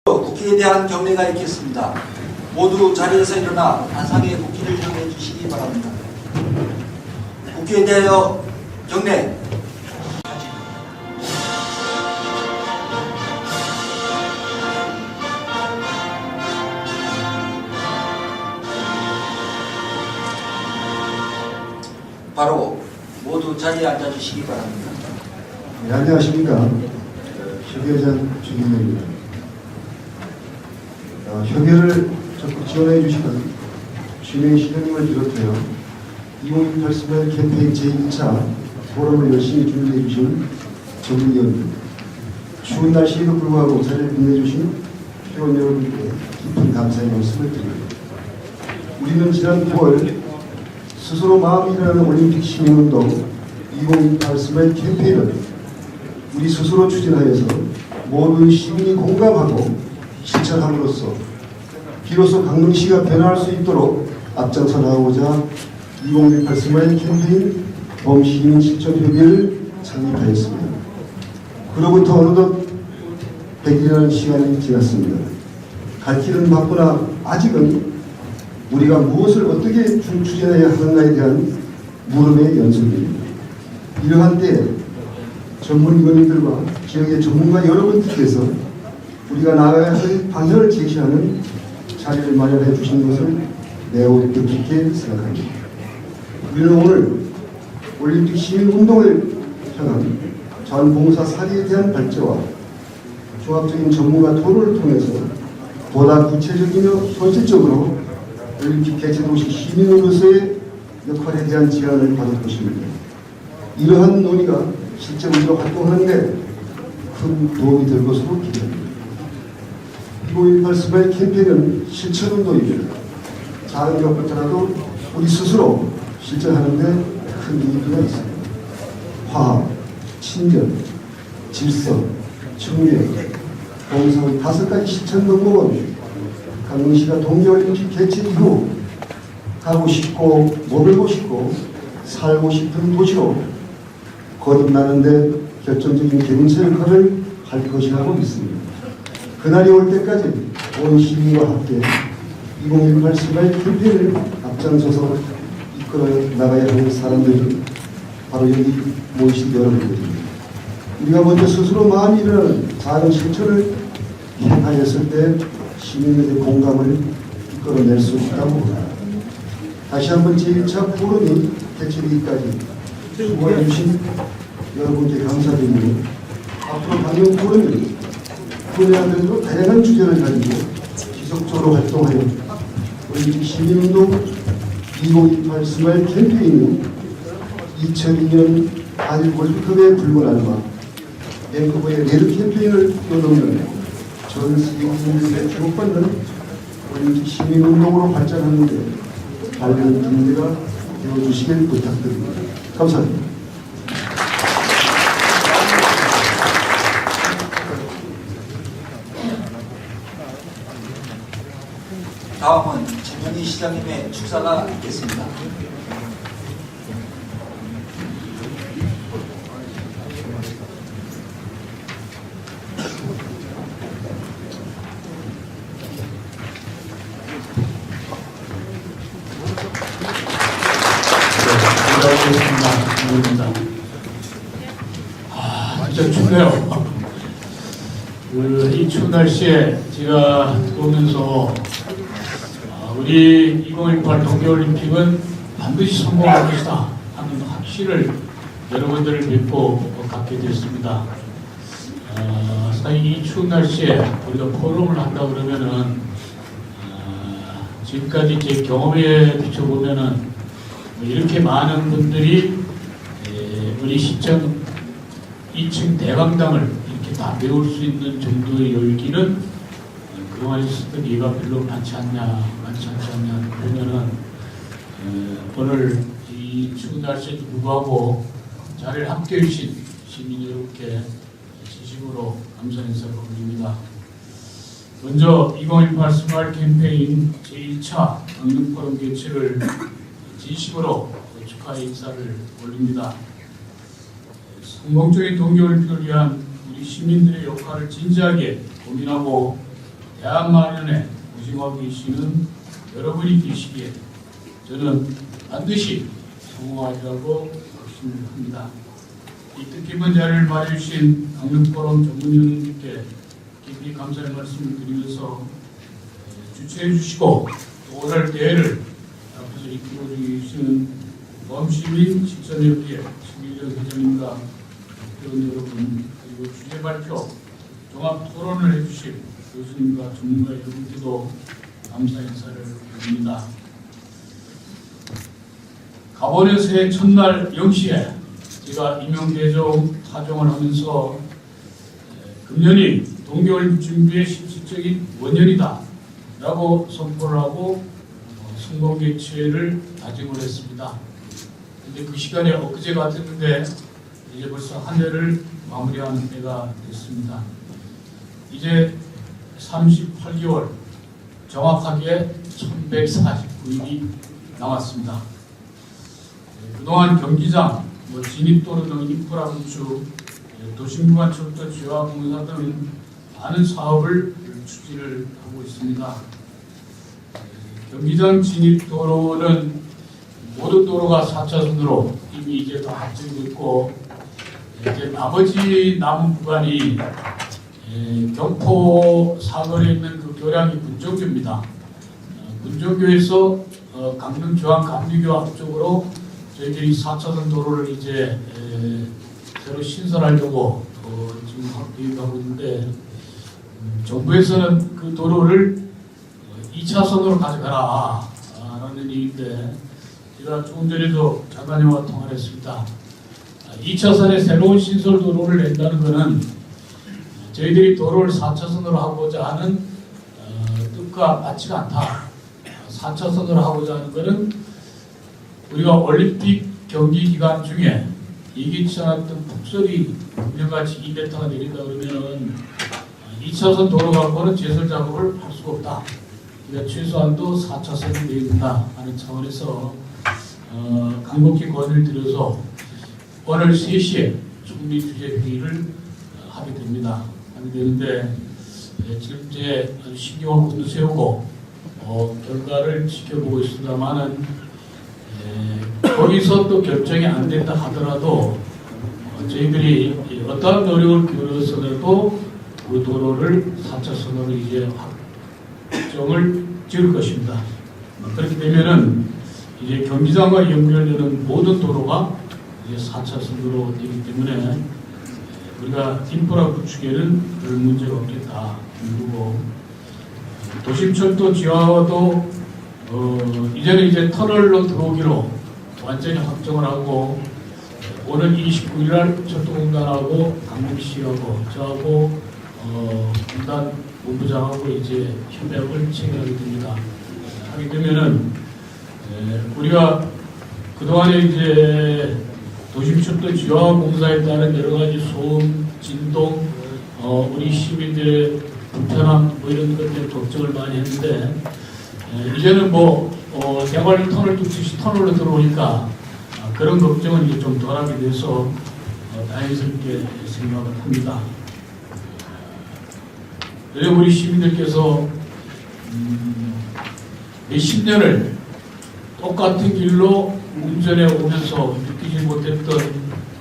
국기에 대한 경례가 있겠습니다. 모두 자리에서 일어나 안상의 국기를 경례해 주시기 바랍니다. 국기에 대하여 경례. 바로 모두 자리에 앉아주시기 바랍니다. 네, 안녕하십니까. 협의회장 주민입니다. 협의를 적극 지원해 주시는 주민 시장님을 비롯하여 2018 스마일 캠페인 제1차 포럼을 열심히 준비해 주신 전문위원들, 추운 날씨에도 불구하고 자리를 빛내주신 회원 여러분께 깊은 감사의 말씀을 드립니다. 우리는 지난 9월 스스로 마음이 일어나는 올림픽 시민운동 2018 스마일 캠페인을 우리 스스로 추진하여서 모든 시민이 공감하고 실천함으로써 비로소 강릉시가 변화할 수 있도록 앞장서 나가고자 2018 스마일 캠페인 범시민 실천협의회를 창립하였습니다. 그로부터 어느덧 100일이라는 시간이 지났습니다. 갈 길은 바쁘나 아직은 우리가 무엇을 어떻게 추진해야 하는가에 대한 물음의 연속입니다. 이러한 때에 전문위원님들과 지역의 전문가 여러분들께서 우리가 나아가야 할 방향을 제시하는 자리를 마련해 주신 것을 매우 뜻깊게 생각합니다. 우리는 오늘 올림픽 시민운동을 향한 자원봉사 사례에 대한 발제와 종합적인 전문가 토론을 통해서 보다 구체적이며 현실적으로 올림픽 개최도시 시민으로서의 역할에 대한 제안을 받을 것입니다. 이러한 논의가 실제 우리가 활동하는 데 큰 도움이 될 것으로 기대합니다. 2018 스마일 캠페인은 실천운동입니다. 작은 것부터라도 우리 스스로 실천하는 데 큰 의미가 있습니다. 화합, 친절, 질서, 청년, 봉사의 5가지 실천 덕목은 강릉시가 동계올림픽 개최 이후 가고 싶고 머물고 싶고 살고 싶은 도시로 거듭나는데 결정적인 개문체 역할을 할 것이라고 믿습니다. 그날이 올 때까지 온 시민과 함께 2018 스마일 캠페인을 앞장서서 이끌어 나가야 하는 사람들이 바로 여기 모이신 여러분들입니다. 우리가 먼저 스스로 마음이 일어나는 작은 실천을 행하였을 때 시민들의 공감을 이끌어낼 수 있다고 봅니다. 다시 한번 제1차 포럼이 개최되기까지 수고해 주신 여러분께 감사드리고 앞으로 방영 포럼이 분야별로 다양한 주제를 가지고 지속적으로 활동하여 올림픽 시민운동 2018 스마일 캠페인은 2002년 한일 월드컵의 불문안과 밴쿠버의 레드 캠페인을 뛰어넘는 전 세계 국민들의 주목받는 올림픽 시민운동으로 발전하는 데 밝은 기회가 되어주시길 부탁드립니다. 감사합니다. 다음은 최명희 시장님의 축사가 있겠습니다. 진짜 춥네요. 이 추운 날씨에 제가 보면서 우리 2018 동계올림픽은 반드시 성공할 것이다 하는 확신을 여러분들을 뵙고 갖게 됐습니다. 사실 이 추운 날씨에 우리가 포럼을 한다 그러면은 지금까지 제 경험에 비춰보면은 이렇게 많은 분들이 우리 시청 2층 대강당을 이렇게 다 메울 수 있는 정도의 열기는 그동안 있었던 예가 별로 많지 않지 않냐 그러면은 오늘 이 추운 날씨에도 불구하고 자리를 함께 해주신 시민 여러분께 진심으로 감사 인사를 올립니다. 먼저 2018 스마일 캠페인 제1차 강릉포럼 개최를 진심으로 축하의 인사를 올립니다. 성공적인 동계올림픽을 위한 우리 시민들의 역할을 진지하게 고민하고 대안 마련에 고심하고 계시는 여러분이 계시기에 저는 반드시 성공하리라고 확신을 합니다. 이 뜻깊은 자리를 마련해주신 강릉포럼 전문위원님께 깊이 감사의 말씀을 드리면서 주최해 주시고 또 오늘 대회를 앞에서 이끌어 주시는 범시민 실천협의회 신기정 회장님과 회원 여러분 그리고 주제 발표 종합 토론을 해주실 교수님과 전문가 여러분께도 감사 인사를 드립니다. 가본의 새해 첫날 0시에 제가 임용대종 타종을 하면서 금년이 동계올림픽 준비의 실질적인 원년이다 라고 선포를 하고 성공 개최를 다짐을 했습니다. 근데 그 시간이 엊그제 같았는데 이제 벌써 한 해를 마무리하는 때가 됐습니다. 이제 38개월 정확하게 1149일이 남았습니다. 그동안 경기장, 진입도로 등 인프라 건축, 도심구간 철도 지화 공사 등 많은 사업을 추진을 하고 있습니다. 경기장 진입도로는 모든 도로가 4차선으로 이미 이제 다 확정되고 있고 이제 나머지 남은 구간이 경포 사거리에 있는 그 교량이 군정교입니다. 군정교에서 강릉 중앙 감리교 앞쪽으로 저희들이 4차선 도로를 이제 새로 신설하려고 지금 계획하고 있는데 정부에서는 그 도로를 2차선으로 가져가라 라는 얘기인데 제가 조금 전에도 장관님과 통화를 했습니다. 2차선에 새로운 신설 도로를 낸다는 것은 저희들이 도로를 4차선으로 하고자 하는 뜻과 맞지가 않다. 4차선으로 하고자 하는 것은 우리가 올림픽 경기 기간 중에 예기치 않았던 폭설이 금년같이 2m가 내린다 그러면은 2차선 도로 갖고는 제설 작업을 할 수가 없다. 그러니까 최소한도 4차선이 되어야 된다 하는 차원에서 강력히 건의를 드려서 오늘 3시에 총리 주재 회의를 하게 됩니다. 하게 되는데 지금 이제 신경을 곤두세우고 결과를 지켜보고 있습니다만은 거기서 또 결정이 안 된다 하더라도 저희들이 어떠한 노력을 기울여서라도 그 도로를 4차선으로 이제 확정을 지을 것입니다. 그렇게 되면은 이제 경기장과 연결되는 모든 도로가 이제 4차선으로 되기 때문에 우리가 인프라 구축에는 별 문제가 없겠다. 그리고 도심철도 지하화도 이제는 이제 터널로 들어오기로 완전히 확정을 하고 오늘 29일 날 철도공단하고 강릉시하고 저하고 공단 본부장하고 이제 협약을 체결하게 됩니다. 하게 되면은 우리가 그동안에 이제 도심철도 지하화 공사에 따른 여러 가지 소음, 진동, 우리 시민들의 불편함 뭐 이런 것들에 걱정을 많이 했는데 이제는 대관령 터널 뚫듯이 터널로 들어오니까 그런 걱정은 이제 좀 덜하게 돼서 다행스럽게 생각을 합니다. 그리고 우리 시민들께서 몇십 년을 똑같은 길로 운전해 오면서 느끼지 못했던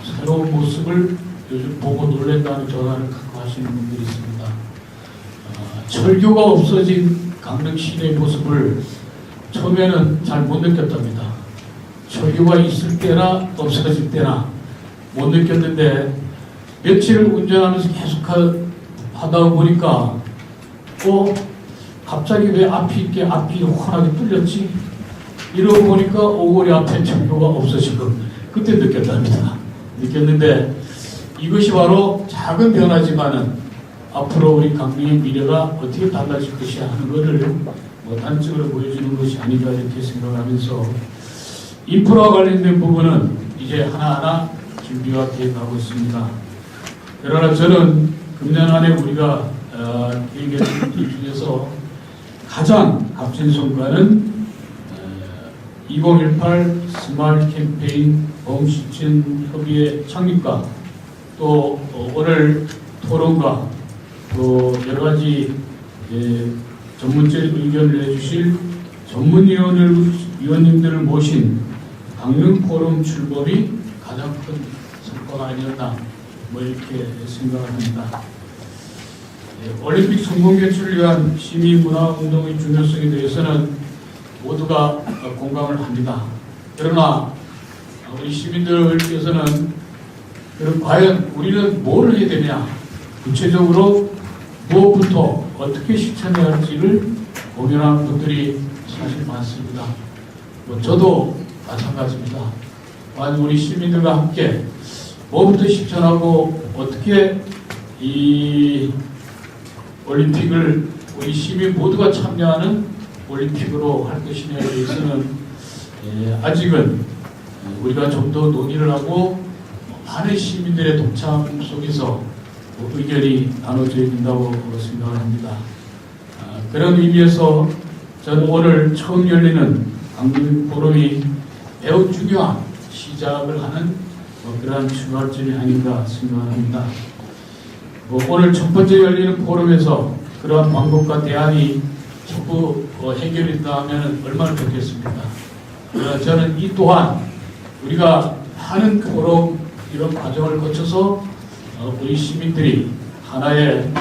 새로운 모습을 요즘 보고 놀란다는 전화를 갖고 하시는 분들이 있습니다. 철교가 없어진 강릉 시내의 모습을 처음에는 잘 못 느꼈답니다. 철교가 있을 때나 없어질 때나 못 느꼈는데 며칠을 운전하면서 계속 하다 보니까 갑자기 왜 앞이 훤하게 뚫렸지? 이러고 보니까 오거리 앞에 철교가 없어진 거 그때 느꼈답니다. 느꼈는데 이것이 바로 작은 변화지만은 앞으로 우리 강릉의 미래가 어떻게 달라질 것이야 하는 것을 단적으로 보여주는 것이 아닌가 이렇게 생각하면서 인프라와 관련된 부분은 이제 하나하나 준비와 계획하고 있습니다. 그러나 저는 금년 안에 우리가 계획했던 일 중에서 가장 값진 성과는 2018 스마트 캠페인 범실천 협의회 창립과 또 오늘 토론과 또 여러 가지 전문적인 의견을 내주실 전문위원님들을 모신 강릉포럼 출범이 가장 큰 성과가 아니었나 이렇게 생각합니다. 올림픽 성공 개최를 위한 시민문화운동의 중요성에 대해서는 모두가 공감을 합니다. 그러나 우리 시민들께서는 그럼 과연 우리는 뭘 해야 되냐, 구체적으로 무엇부터 어떻게 실천해야 할지를 고민하는 분들이 사실 많습니다. 저도 마찬가지입니다. 만약 우리 시민들과 함께 뭐부터 실천하고 어떻게 이 올림픽을 우리 시민 모두가 참여하는 올림픽으로 할 것이냐에 대해서는 아직은 우리가 좀 더 논의를 하고 많은 시민들의 동참 속에서 의견이 나눠져야 된다고 생각을 합니다. 그런 의미에서 저는 오늘 처음 열리는 강릉포럼이 매우 중요한 시작을 하는 그러한 출발점이 아닌가 생각합니다. 오늘 첫 번째 열리는 포럼에서 그러한 방법과 대안이 전부 해결이 된다면 얼마나 좋겠습니까? 저는 이 또한 우리가 하는 포럼 이런 과정을 거쳐서 우리 시민들이 하나의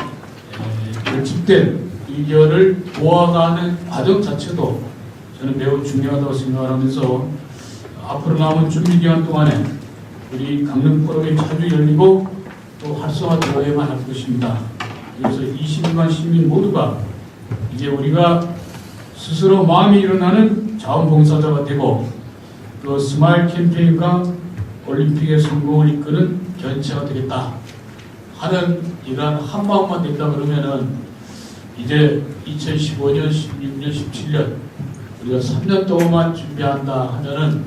결집된 의견을 모아가는 과정 자체도 저는 매우 중요하다고 생각하면서 앞으로 남은 준비 기간 동안에 우리 강릉 포럼이 자주 열리고 또 활성화되어야만 할 것입니다. 그래서 20만 시민 모두가 이제 우리가 스스로 마음이 일어나는 자원봉사자가 되고 또 스마일 캠페인과 올림픽의 성공을 이끄는 견체가 되겠다 하는 이러한 한마음만 된다 그러면은 이제 2015년, 16년, 17년 우리가 3년 동안만 준비한다 하면은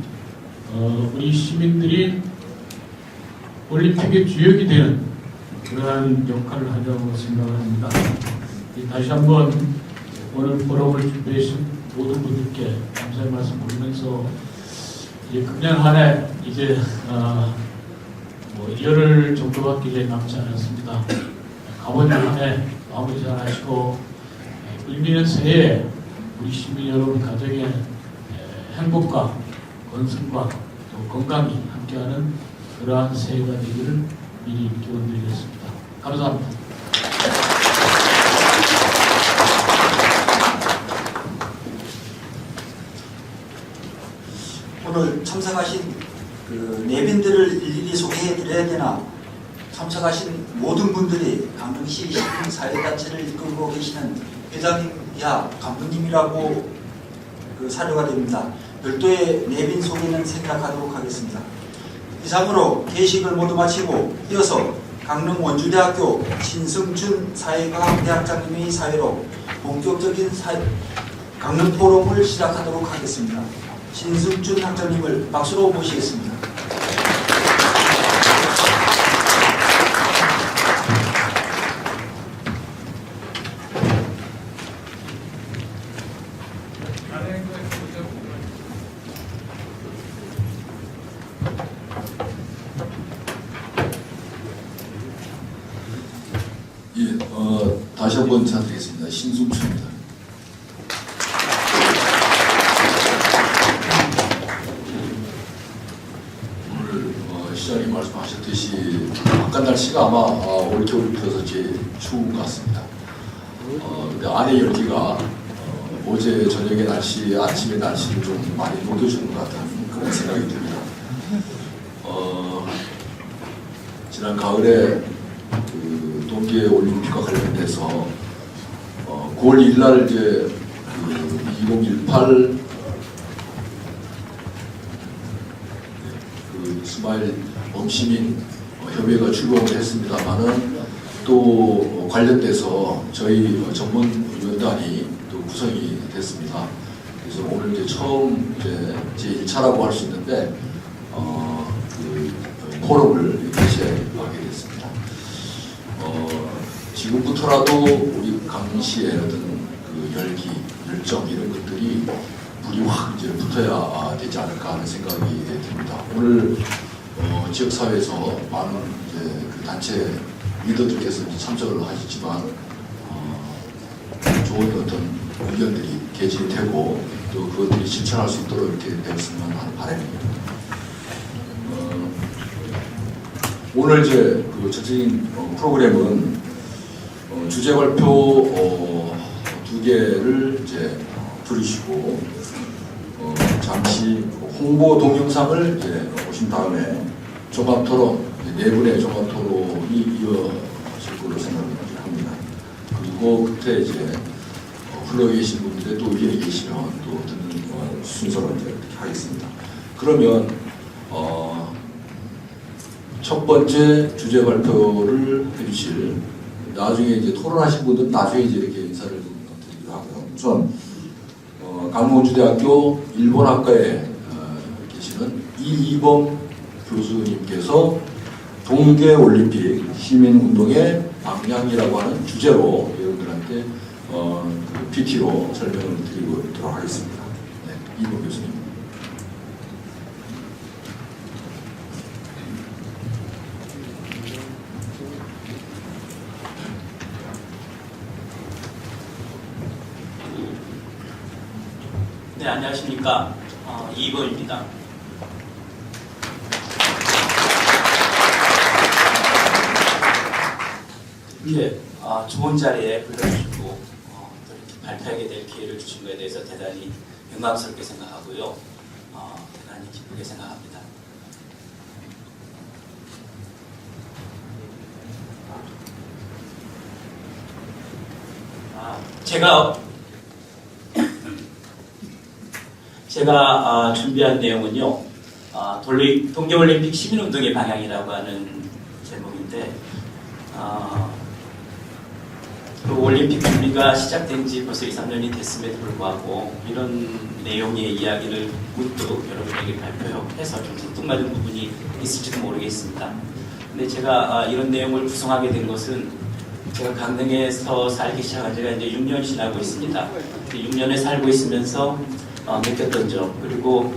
우리 시민들이 올림픽의 주역이 되는 그러한 역할을 하려고 생각을 합니다. 다시 한번 오늘 포럼을 준비해주신 모든 분들께 감사의 말씀 드리면서 금년 한 해 이제 열흘 정도밖에 이제 남지 않았습니다. 가버린 한 해 마무리 잘 하시고 을미는 새해에 우리 시민 여러분 가정의 행복과 건승과 또 건강이 함께하는 그러한 새해가 되기를 미리 기원드리겠습니다. 감사합니다. 오늘 참석하신 그 내빈들을 일일이 소개해 드려야 되나, 참석하신 모든 분들이 강릉시 시민사회단체를 이끌고 계시는 회장님 이하 간부님이라고 그 사료가 됩니다. 별도의 내빈 소개는 생략하도록 하겠습니다. 이상으로 개식을 모두 마치고 이어서 강릉 원주대학교 신승준 사회과학대학장님의 사회로 본격적인 강릉 포럼을 시작하도록 하겠습니다. 신승준 학장님을 박수로 모시겠습니다. 다시 한번 인사드리겠습니다. 신승준입니다. 오늘 시장님 말씀하셨듯이 바깥 날씨가 아마 올겨울 들어서 제일 추운 것 같습니다. 근데 안의 열기가 어제 저녁의 날씨, 아침의 날씨를 좀 많이 녹여주는 것 같은 그런 생각이 듭니다. 지난 가을에 동계 올림픽과 관련돼서 9월 1일 날 이제 2018 스마일 범시민 협의회가 출범을 했습니다만은 또 관련돼서 저희 전문위원단이 또 구성이 됐습니다. 그래서 오늘 이제 처음 이제 제 1차라고 할 수 있는데 포럼을 개최하게 됐습니다. 지금부터라도 우리 강릉시의 어떤 그 열기, 열정 이런 것들이 불이 확 이제 붙어야 되지 않을까 하는 생각이 듭니다. 오늘 지역사회에서 많은 이제 그 단체 리더들께서 참석을 하셨지만 좋은 어떤 의견들이 개진이 되고 또 그것들이 실천할 수 있도록 이렇게 되었으면 하는 바람입니다. 오늘 이제 그 전체적인 프로그램은 주제 발표 2개를 이제 들으시고 잠시 홍보 동영상을 이제 보신 다음에 종합 토론, 4분의 종합 토론이 이어질 걸로 생각합니다. 그리고 그때 이제 흘러 계신 분들의 또 의견이 계시면 또 듣는 순서로 이제 이렇게 하겠습니다. 그러면 첫 번째 주제 발표를 해주실, 나중에 이제 토론하신 분들은 나중에 이제 이렇게 인사를 드리기로 하고요. 우선 강원주대학교 일본학과에 계시는 이이범 교수님께서 동계올림픽 시민운동의 방향이라고 하는 주제로 여러분들한테 PP로 설명을 드리도록 하겠습니다. 네, 이이범 교수님. 네, 안녕하십니까. 이이범입니다. 이렇게 좋은 자리에 불러주시고 또 이렇게 발표하게 될 기회를 주신 것에 대해서 대단히 영광스럽게 생각하고요. 대단히 기쁘게 생각합니다. 제가 준비한 내용은요, 동계올림픽 시민운동의 방향이라고 하는 제목인데, 그 올림픽 준비가 시작된 지 벌써 2, 3년이 됐음에도 불구하고 이런 내용의 이야기를 문득 여러분에게 발표해서 좀 생뚱맞은 부분이 있을지도 모르겠습니다. 근데 제가 이런 내용을 구성하게 된 것은 제가 강릉에서 살기 시작한 지가 이제 6년 지나고 있습니다. 6년에 살고 있으면서 느꼈던 점, 그리고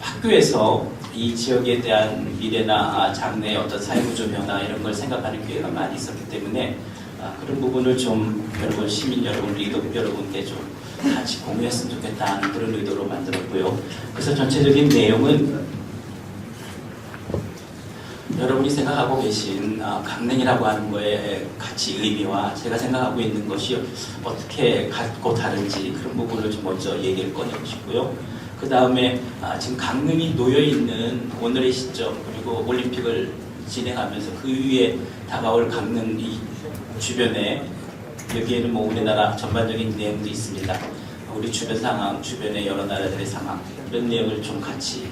학교에서 이 지역에 대한 미래나 장래의 어떤 사회구조 변화 이런 걸 생각하는 기회가 많이 있었기 때문에 그런 부분을 좀 여러분, 시민 여러분, 리더 여러분께 좀 같이 공유했으면 좋겠다는 그런 의도로 만들었고요. 그래서 전체적인 내용은 여러분이 생각하고 계신 강릉이라고 하는 거에 가치, 의미와 제가 생각하고 있는 것이 어떻게 같고 다른지 그런 부분을 좀 먼저 얘기를 꺼내고 싶고요. 그 다음에 지금 강릉이 놓여있는 오늘의 시점, 그리고 올림픽을 진행하면서 그 위에 다가올 강릉 이 주변에, 여기에는 뭐 우리나라 전반적인 내용도 있습니다. 우리 주변 상황, 주변의 여러 나라들의 상황, 이런 내용을 좀 같이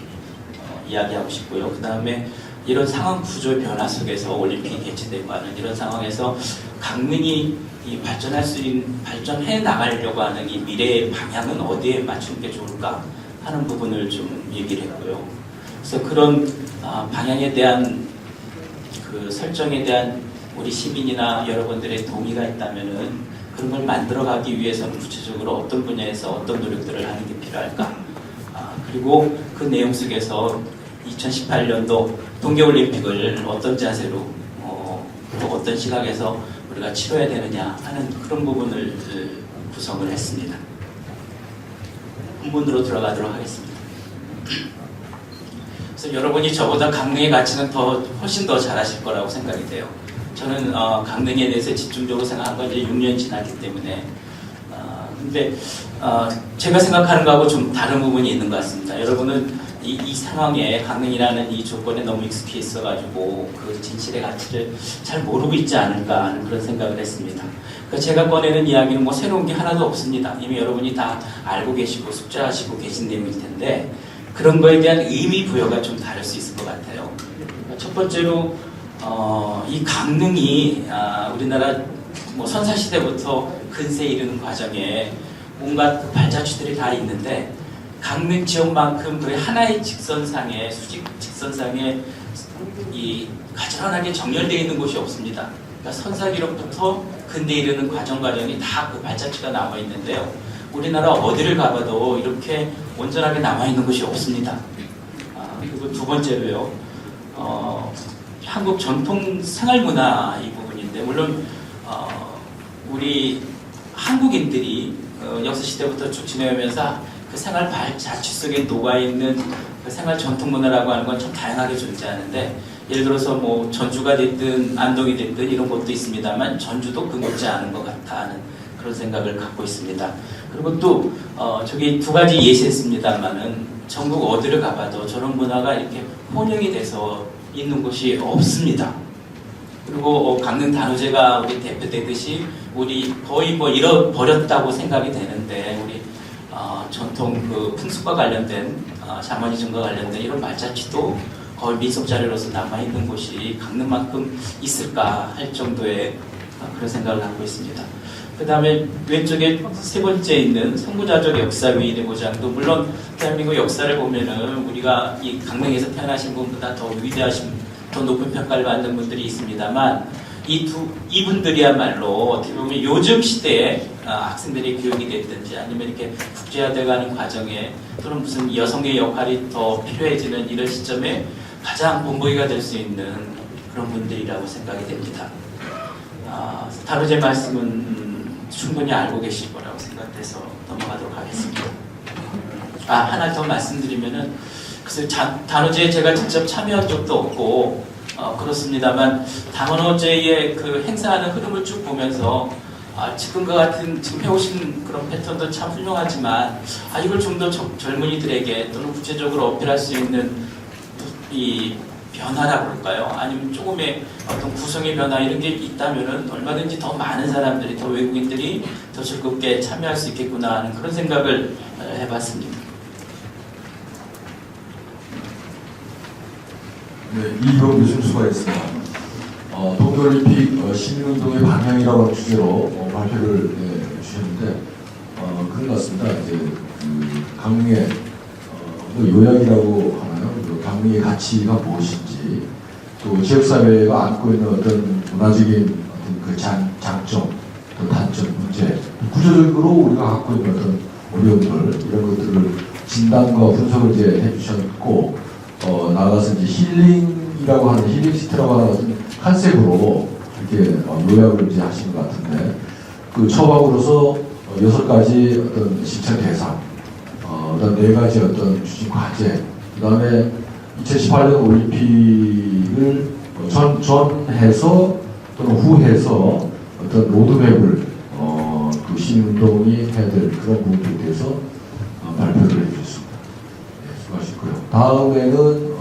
이야기하고 싶고요. 그 다음에 이런 상황 구조 변화 속에서 올림픽이 개최되고 하는 이런 상황에서 강릉이 발전해 나가려고 하는 이 미래의 방향은 어디에 맞추는 게 좋을까 하는 부분을 좀 얘기를 했고요. 그래서 그런 방향에 대한 그 설정에 대한 우리 시민이나 여러분들의 동의가 있다면은 그런 걸 만들어가기 위해서는 구체적으로 어떤 분야에서 어떤 노력들을 하는 게 필요할까? 그리고 그 내용 속에서 2018년도 동계올림픽을 어떤 자세로 또 어떤 시각에서 우리가 치러야 되느냐 하는 그런 부분을 구성을 했습니다. 본문으로 들어가도록 하겠습니다. 그래서 여러분이 저보다 강릉의 가치는 훨씬 더 잘하실 거라고 생각이 돼요. 저는 강릉에 대해서 집중적으로 생각한 건 이제 6년 지났기 때문에 근데 제가 생각하는 거하고 좀 다른 부분이 있는 것 같습니다. 여러분은 이 상황에 강릉이라는 이 조건에 너무 익숙해 있어가지고 그 진실의 가치를 잘 모르고 있지 않을까 하는 그런 생각을 했습니다. 그러니까 제가 꺼내는 이야기는 뭐 새로운 게 하나도 없습니다. 이미 여러분이 다 알고 계시고 숙지하시고 계신 내용일 텐데 그런 거에 대한 의미 부여가 좀 다를 수 있을 것 같아요. 첫 번째로 이 강릉이 우리나라 뭐 선사시대부터 근세에 이르는 과정에 온갖 발자취들이 다 있는데 강릉 지역만큼 그래 하나의 직선상에 수직 직선상에 이 가지런하게 정렬되어 있는 곳이 없습니다. 그러니까 선사기록부터 근대에 이르는 과정이 다 그 발자취가 남아 있는데요. 우리나라 어디를 가봐도 이렇게 온전하게 남아 있는 곳이 없습니다. 그리고 두 번째로요. 한국 전통 생활문화 이 부분인데 물론 우리 한국인들이 역사시대부터 쭉 지내오면서 그 생활 자취 속에 녹아있는 그 생활 전통 문화라고 하는 건 참 다양하게 존재하는데, 예를 들어서 뭐 전주가 됐든 안동이 됐든 이런 것도 있습니다만 전주도 금없지 않은 것 같아 하는 그런 생각을 갖고 있습니다. 그리고 또 저기 두 가지 예시했습니다만은 전국 어디를 가봐도 저런 문화가 이렇게 혼용이 돼서 있는 곳이 없습니다. 그리고 강릉 단오제가 우리 대표되듯이 우리 거의 뭐 잃어버렸다고 생각이 되는데, 우리 전통 그 풍습과 관련된 샤머니즘과 관련된 이런 말자취도 거의 민속 자료로서 남아있는 곳이 강릉만큼 있을까 할 정도의 그런 생각을 갖고 있습니다. 그 다음에 왼쪽에 세 번째 있는 선구자적 역사위인의 고장도, 물론 대한민국 역사를 보면은 우리가 이 강릉에서 태어나신 분보다 더 위대하신, 더 높은 평가를 받는 분들이 있습니다만, 이분들이야말로 어떻게 보면 요즘 시대에 학생들이 교육이 됐든지 아니면 이렇게 국제화되어가는 과정에, 또는 무슨 여성의 역할이 더 필요해지는 이런 시점에 가장 본보기가 될 수 있는 그런 분들이라고 생각이 됩니다. 다루제 말씀은 충분히 알고 계실 거라고 생각돼서 넘어가도록 하겠습니다. 하나 더 말씀드리면은, 그래서 단오제에 제가 직접 참여한 적도 없고 그렇습니다만, 단오제의 그 행사하는 흐름을 쭉 보면서 지금과 같은 지금 해오신 그런 패턴도 참 훌륭하지만, 이걸 좀 더 젊은이들에게 또는 구체적으로 어필할 수 있는 이 변화라고 할까요? 아니면 조금의 어떤 구성의 변화 이런 게 있다면은 얼마든지 더 많은 사람들이, 더 외국인들이 더 즐겁게 참여할 수 있겠구나 하는 그런 생각을 해봤습니다. 네, 이병 교수님 수고하셨습니다. 동계올림픽 시민운동의 방향이라고 하는 주제로 발표를 주셨는데, 그런 것 같습니다. 이제 강릉의 요약이라고 하나요? 강릉의 가치가 무엇인지, 또 지역사회가 안고 있는 어떤 문화적인 어떤 그 장점, 또 단점, 문제, 구조적으로 우리가 갖고 있는 어떤 어려움들, 이런 것들을 진단과 분석을 이제 해주셨고, 나아가서 이제 힐링이라고 하는, 힐링시티라고 하는 어떤 컨셉으로 이렇게 요약을 이제 하시는 것 같은데, 그 처방으로서 6가지 어떤 실천 대상, 그다음 4가지 어떤 추진 과제, 그다음에 2018년 올림픽을 전해서 또는 후해서 어떤 로드맵을 그 시민운동이 해야 될 그런 부분에 대해서 발표를 해주셨습니다. 네, 수고하셨고요. 다음에는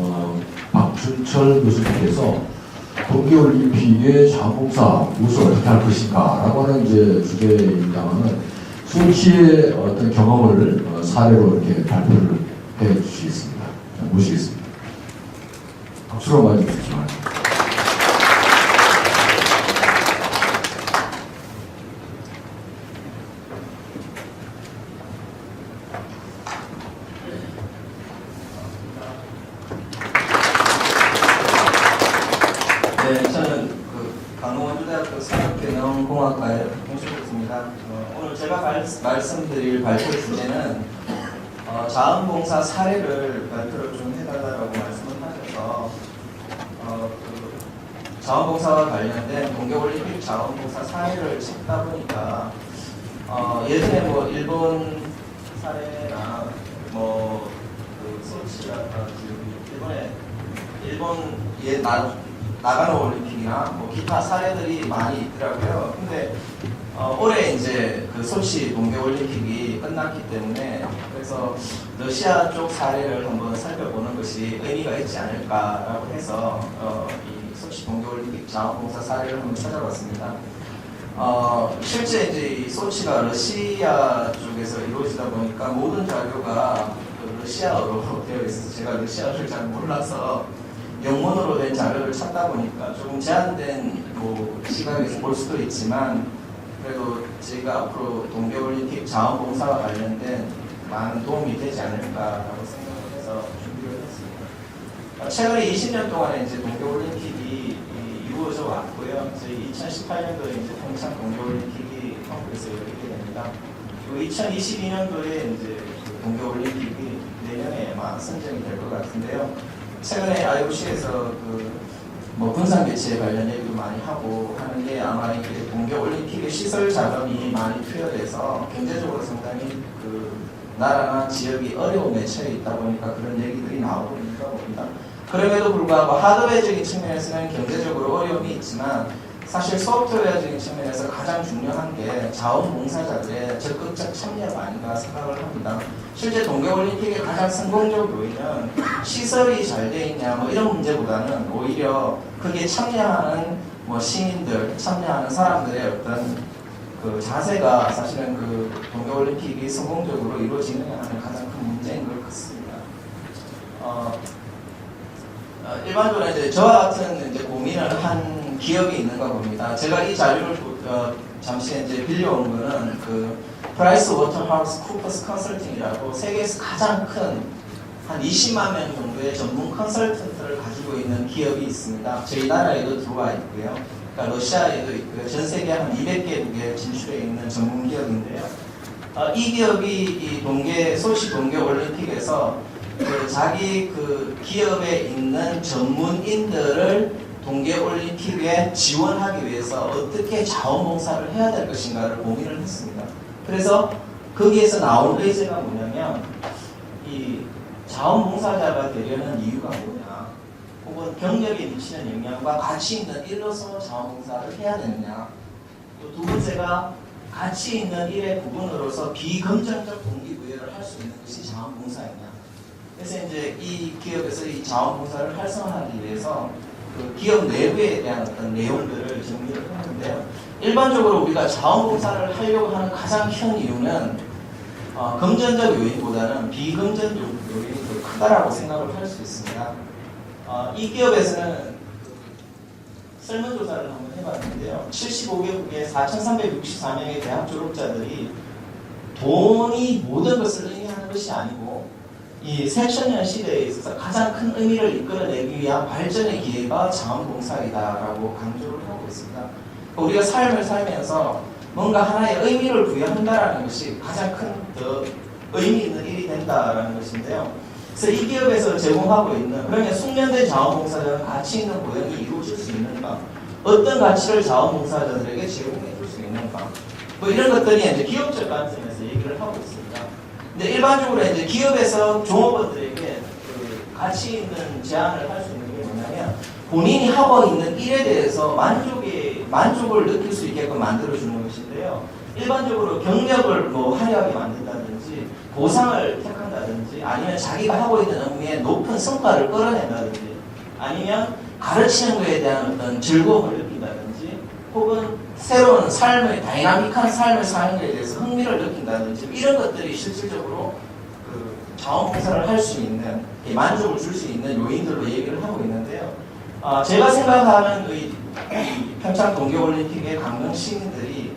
박준철 교수님께서 동계올림픽의 자원봉사 무엇을 어떻게 할 것인가라고 하는 이제 주제입니다만은, 소치의 어떤 경험을 사례로 이렇게 발표를 해 주시겠습니다. 모시겠습니다. 박수로 맞이해주시기 바랍니다. 네, 저는 강원주대학교 산업개념공학과의 홍수입니다. 오늘 제가 말씀드릴 발표 주제는 자원봉사 사례를 발표를 좀 해달라고 말씀을 하셔서 그 자원봉사와 관련된 동계올림픽 자원봉사 사례를 찾다 보니까 예전에 뭐 일본 사례나 뭐 그 소치라든지 일본의 나가노 올림픽이나 뭐 기타 사례들이 많이 있더라고요. 근데 올해 이제 그 소치 동계올림픽이 끝났기 때문에, 그래서 러시아 쪽 사례를 한번 살펴보는 것이 의미가 있지 않을까라고 해서 이 소치 동계올림픽 자원봉사 사례를 한번 찾아봤습니다. 실제 이제 이 소치가 러시아 쪽에서 이루어지다 보니까 모든 자료가 그 러시아어로 되어 있어서 제가 러시아어를 잘 몰라서 영문으로 된 자료를 찾다 보니까 조금 제한된 뭐 시각에서 볼 수도 있지만, 그래도 저희가 앞으로 동계올림픽 자원봉사와 관련된 많은 도움이 되지 않을까라고 생각을 해서 준비를 했습니다. 최근에 20년 동안에 이제 동계올림픽이 이루어져 왔고요. 저희 2018년도에 이제 평창 동계올림픽이 한국에서 열리게 됩니다. 그리고 2022년도에 이제 동계올림픽이 내년에 아마 선정이 될 것 같은데요. 최근에 IOC에서 그 뭐 분산 개최에 관련 얘기도 많이 하고 하는 게 아마 이렇게 동계올림픽의 시설 자금이 많이 투여돼서 경제적으로 상당히 그 나라나 지역이 어려움에 처해 있다 보니까 그런 얘기들이 나오고 있는 것 봅니다. 그럼에도 불구하고 하드웨어적인 측면에서는 경제적으로 어려움이 있지만 사실 소프트웨어적인 측면에서 가장 중요한 게 자원봉사자들의 적극적 참여가 아닌가 생각을 합니다. 실제 동계올림픽의 가장 성공적 요인은 시설이 잘 돼 있냐 뭐 이런 문제보다는 오히려 그게 참여하는 뭐 시민들, 참여하는 사람들의 어떤 그 자세가 사실은 그 동계올림픽이 성공적으로 이루어지느냐 하는 가장 큰 문제인 것 같습니다. 일반적으로 이제 저와 같은 이제 고민을 한 기업이 있는가 봅니다. 제가 이 자료를 잠시 이제 빌려온 거는 그 프라이스 워터하우스 쿠퍼스 컨설팅이라고 세계에서 가장 큰 한 20만 명 정도의 전문 컨설턴트를 가지고 있는 기업이 있습니다. 저희 나라에도 들어와 있고요. 그러니까 러시아에도 있고요. 전 세계 한 200개국에 진출해 있는 전문 기업인데요. 이 기업이 이 소시 동계올림픽에서 그 자기 그 기업에 있는 전문인들을 동계올림픽에 지원하기 위해서 어떻게 자원봉사를 해야 될 것인가를 고민을 했습니다. 그래서 거기에서 나온 의제가 뭐냐면 이 자원봉사자가 되려는 이유가 뭐냐, 혹은 경력에 미치는 영향과 가치 있는 일로서 자원봉사를 해야 되느냐, 또 두 번째가 가치 있는 일의 부분으로서 비금전적 동기부여를 할 수 있는 것이 자원봉사이냐. 그래서 이제 이 기업에서 이 자원봉사를 활성화하기 위해서 그 기업 내부에 대한 어떤 내용들을 정리를 하는데요. 일반적으로 우리가 자원봉사를 하려고 하는 가장 큰 이유는 금전적 요인보다는 비금전적 요인이 더 크다라고 생각을 할 수 있습니다. 이 기업에서는 설문조사를 한번 해봤는데요. 75개국의 4,364명의 대학 졸업자들이 돈이 모든 것을 의미하는 것이 아니고 이 새천년 시대에 있어서 가장 큰 의미를 이끌어내기 위한 발전의 기회가 자원봉사이다라고 강조를 하고 있습니다. 우리가 삶을 살면서 뭔가 하나의 의미를 부여한다라는 것이 가장 큰 더 의미 있는 일이 된다라는 것인데요. 그래서 이 기업에서 제공하고 있는, 그러면 숙련된 자원봉사자는 가치 있는 고용이 이루어질 수 있는가? 어떤 가치를 자원봉사자들에게 제공해 줄 수 있는가? 뭐 이런 것들이 이제 기업적 관점에서 얘기를 하고 있습니다. 근데 일반적으로 이제 기업에서 종업원들에게 그 가치 있는 제안을 할 수 있는 게 뭐냐면 본인이 하고 있는 일에 대해서 만족을 느낄 수 있게끔 만들어주는 것인데요. 일반적으로 경력을 뭐 화려하게 만든다든지 보상을 택한다든지 아니면 자기가 하고 있는 업무에 높은 성과를 끌어낸다든지 아니면 가르치는 것에 대한 어떤 즐거움을 느낀다든지 혹은 새로운 삶의 다이나믹한 삶을 사는 것에 대해서 흥미를 느낀다든지 이런 것들이 실질적으로 그 자원봉사를 할 수 있는 만족을 줄 수 있는 요인들로 얘기를 하고 있는데요. 제가 생각하는 이 평창 동계올림픽의 강릉 시민들이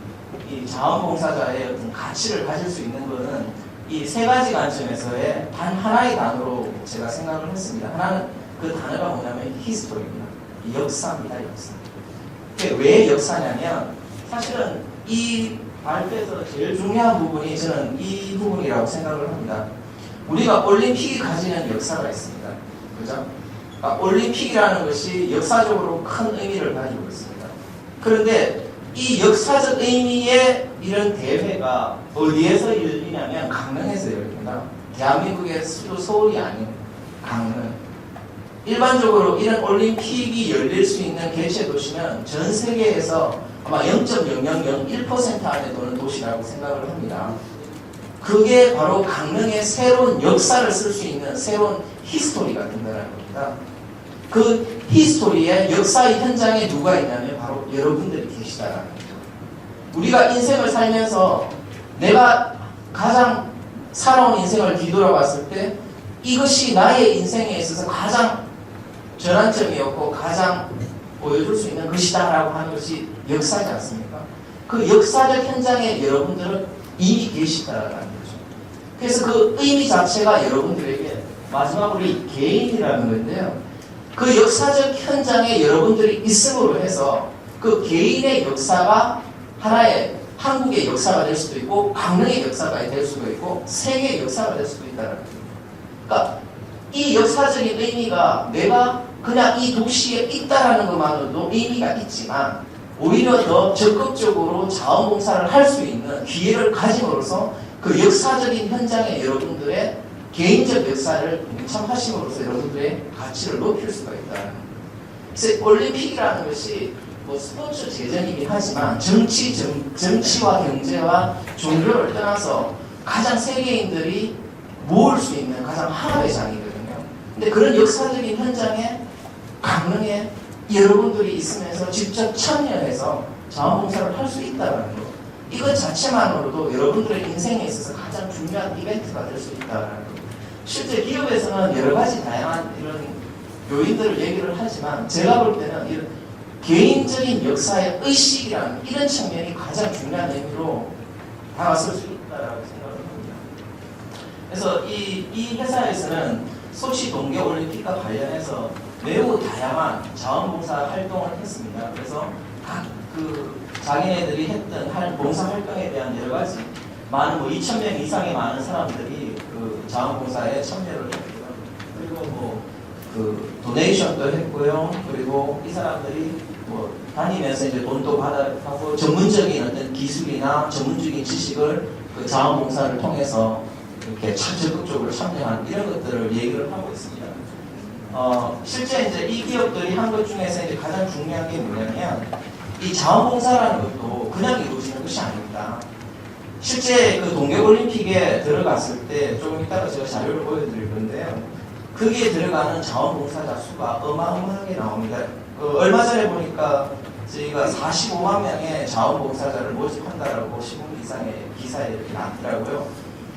이 자원봉사자의 어떤 가치를 가질 수 있는 것은 이 세 가지 관점에서의 단 하나의 단어로 제가 생각을 했습니다. 하나는 그 단어가 뭐냐면 히스토리입니다. 역사입니다. 역사. 왜 역사냐면 사실은 이 발표에서 제일 중요한 부분이 저는 이 부분이라고 생각을 합니다. 우리가 올림픽이 가지는 역사가 있습니다. 그죠? 올림픽이라는 것이 역사적으로 큰 의미를 가지고 있습니다. 그런데 이 역사적 의미의 이런 대회가 어디에서 열리냐면 강릉에서 열립니다. 대한민국의 수도 서울이 아닌 강릉. 일반적으로 이런 올림픽이 열릴 수 있는 개최 도시는 전 세계에서 아마 0.0001% 안에 도는 도시라고 생각을 합니다. 그게 바로 강릉의 새로운 역사를 쓸 수 있는 새로운 히스토리가 된다는 겁니다. 그 히스토리의 역사의 현장에 누가 있냐면 바로 여러분들이 계시다라는 거죠. 우리가 인생을 살면서 내가 가장 살아온 인생을 뒤돌아봤을 때 이것이 나의 인생에 있어서 가장 전환점이었고 가장 보여줄 수 있는 것이다라고 하는 것이 역사지 않습니까? 그 역사적 현장에 여러분들은 이미 계시다라는 거죠. 그래서 그 의미 자체가 여러분들에게 마지막으로 이 개인이라는 건데요. 그 역사적 현장에 여러분들이 있음으로 해서 그 개인의 역사가 하나의 한국의 역사가 될 수도 있고 강릉의 역사가 될 수도 있고 세계의 역사가 될 수도 있다는 겁니다. 그러니까 이 역사적인 의미가 내가 그냥 이 도시에 있다라는 것만으로도 의미가 있지만 오히려 더 적극적으로 자원봉사를 할 수 있는 기회를 가짐으로써 그 역사적인 현장에 여러분들의 개인적 역사를 동참하심으로써 여러분들의 가치를 높일 수가 있다. 그래서 올림픽이라는 것이 뭐 스포츠 재전이긴 하지만 정치와 경제와 종교를 떠나서 가장 세계인들이 모을 수 있는 가장 하나의 장이거든요. 근데 그런 역사적인 현장에 강릉에 여러분들이 있으면서 직접 참여해서 자원봉사를 할 수 있다는 것. 이것 자체만으로도 여러분들의 인생에 있어서 가장 중요한 이벤트가 될 수 있다는 것. 실제 기업에서는 여러 가지 다양한 이런 요인들을 얘기를 하지만 제가 볼 때는 이런 개인적인 역사의 의식이라는 이런 측면이 가장 중요한 의미로 다가설 수 있다라고 생각을 합니다. 그래서 이 회사에서는 소치 동계올림픽과 관련해서 매우 다양한 자원봉사 활동을 했습니다. 그래서 각 그 자기네들이 했던 봉사 활동에 대한 여러 가지 많은 2,000명 이상의 많은 사람들이 그 자원봉사에 참여를 했고요. 그리고 그 도네이션도 했고요. 그리고 이 사람들이 다니면서 이제 돈도 받아가고 전문적인 어떤 기술이나 전문적인 지식을 그 자원봉사를 통해서 이렇게 적극적으로 참여한 이런 것들을 얘기를 하고 있습니다. 실제 이제 이 기업들이 한 것 중에서 이제 가장 중요한 게 뭐냐면 이 자원봉사라는 것도 그냥 이루어지는 것이 아닙니다. 실제 그 동계올림픽에 들어갔을 때 조금 이따가 제가 자료를 보여드릴 건데요. 거기에 들어가는 자원봉사자 수가 어마어마하게 나옵니다. 얼마 전에 보니까 저희가 45만 명의 자원봉사자를 모집한다라고 신문 기사에 이렇게 나왔더라고요.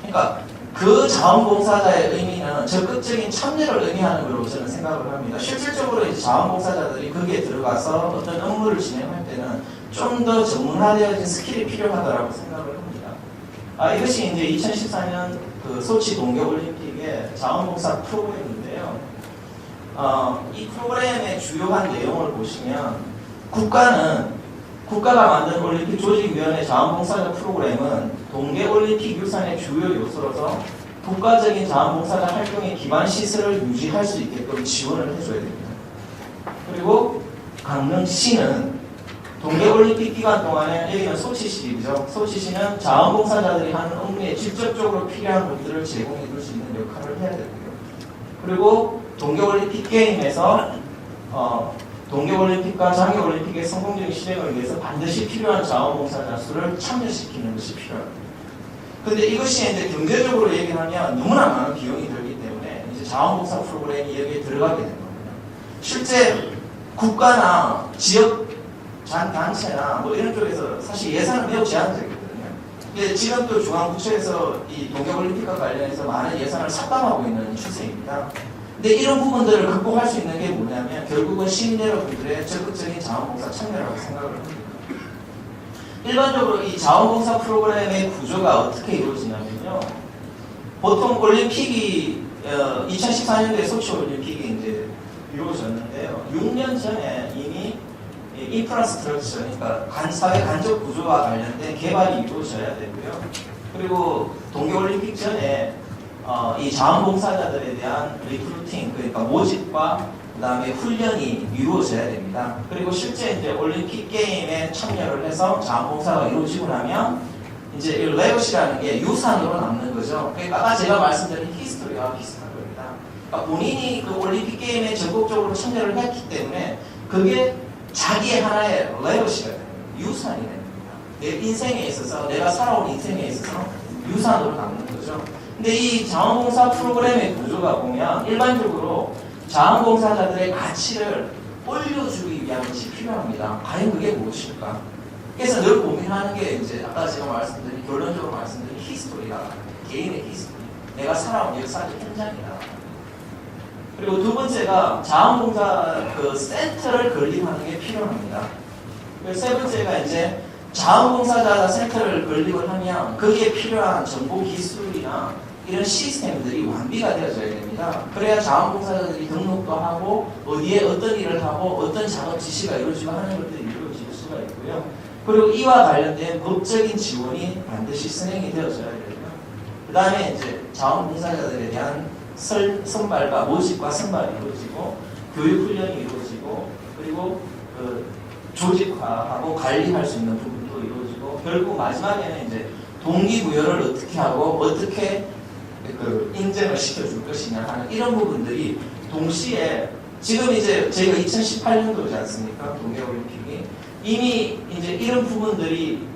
그러니까 그 자원봉사자의 의미는 적극적인 참여를 의미하는 걸로 저는 생각을 합니다. 실질적으로 이제 자원봉사자들이 거기에 들어가서 어떤 업무를 진행할 때는 좀 더 전문화되어진 스킬이 필요하다고 생각을 합니다. 이것이 이제 2014년 그 소치 동계올림픽의 자원봉사 프로그램인데요. 이 프로그램의 주요한 내용을 보시면 국가가 만든 올림픽 조직위원회 자원봉사자 프로그램은 동계올림픽 유산의 주요 요소로서 국가적인 자원봉사자 활동의 기반 시설을 유지할 수 있게끔 지원을 해줘야 됩니다. 그리고 강릉시는 동계올림픽 기간 동안에 여기는 소치시이죠. 소치시는 자원봉사자들이 하는 업무에 직접적으로 필요한 것들을 제공해 줄 수 있는 역할을 해야 되고요. 그리고 동계올림픽 게임에서 동계올림픽과 장애올림픽의 성공적인 실행을 위해서 반드시 필요한 자원봉사자 수를 참여시키는 것이 필요합니다. 그런데 이것이 이제 경제적으로 얘기하면 너무나 많은 비용이 들기 때문에 이제 자원봉사 프로그램이 여기에 들어가게 된 겁니다. 실제 국가나 지역 단체나 이런 쪽에서 사실 예산은 매우 제한적이거든요. 근데 지금 또 중앙부처에서 이 동계올림픽과 관련해서 많은 예산을 삭감하고 있는 추세입니다. 근데 이런 부분들을 극복할 수 있는 게 뭐냐면 결국은 시민 여러분들의 적극적인 자원봉사 참여라고 생각을 합니다. 일반적으로 이 자원봉사 프로그램의 구조가 어떻게 이루어지냐면요. 보통 올림픽이 2014년도에 소치 올림픽이 이제 이루어졌는데요. 6년 전에 이미 인프라스트럭처, 그러니까 사회 간접 구조와 관련된 개발이 이루어져야 되고요. 그리고 동계올림픽 전에 이 자원봉사자들에 대한 리크루팅, 그러니까 모집과 그 다음에 훈련이 이루어져야 됩니다. 그리고 실제 이제 올림픽 게임에 참여를 해서 자원봉사가 이루어지고 나면 이제 이 레거시라는 게 유산으로 남는 거죠. 그러니까 아까 제가 말씀드린 히스토리와 비슷한 겁니다. 그러니까 본인이 그 올림픽 게임에 적극적으로 참여를 했기 때문에 그게 자기의 하나의 레거시가 됩니다. 유산이 됩니다. 내 인생에 있어서, 내가 살아온 인생에 있어서 유산으로 남는 거죠. 근데 이 자원봉사 프로그램의 구조가 보면 일반적으로 자원봉사자들의 가치를 올려주기 위한 것이 필요합니다. 과연 그게 무엇일까? 그래서 늘 고민하는 게 이제 아까 제가 말씀드린, 결론적으로 말씀드린 히스토리다. 개인의 히스토리. 내가 살아온 역사적 현장이다. 그리고 두 번째가 자원봉사 그 센터를 건립하는 게 필요합니다. 그리고 세 번째가 이제 자원봉사자 센터를 건립을 하면 거기에 필요한 정보 기술이나 이런 시스템들이 완비가 되어져야 됩니다. 그래야 자원봉사자들이 등록도 하고 어디에 어떤 일을 하고 어떤 작업 지시가 이루어지고 하는 것들이 이루어질 수가 있고요. 그리고 이와 관련된 법적인 지원이 반드시 선행이 되어져야 되고요. 그 다음에 이제 자원봉사자들에 대한 선발과 모집과 선발이 이루어지고 교육 훈련이 이루어지고 그리고 그 조직화하고 관리할 수 있는 부분도 이루어지고 결국 마지막에는 이제 동기부여를 어떻게 하고 어떻게 그 인정을 시켜줄 것이냐 하는 이런 부분들이 동시에 지금 이제 저희가 2018년도지 않습니까? 동계올림픽이 이미 이제 이런 부분들이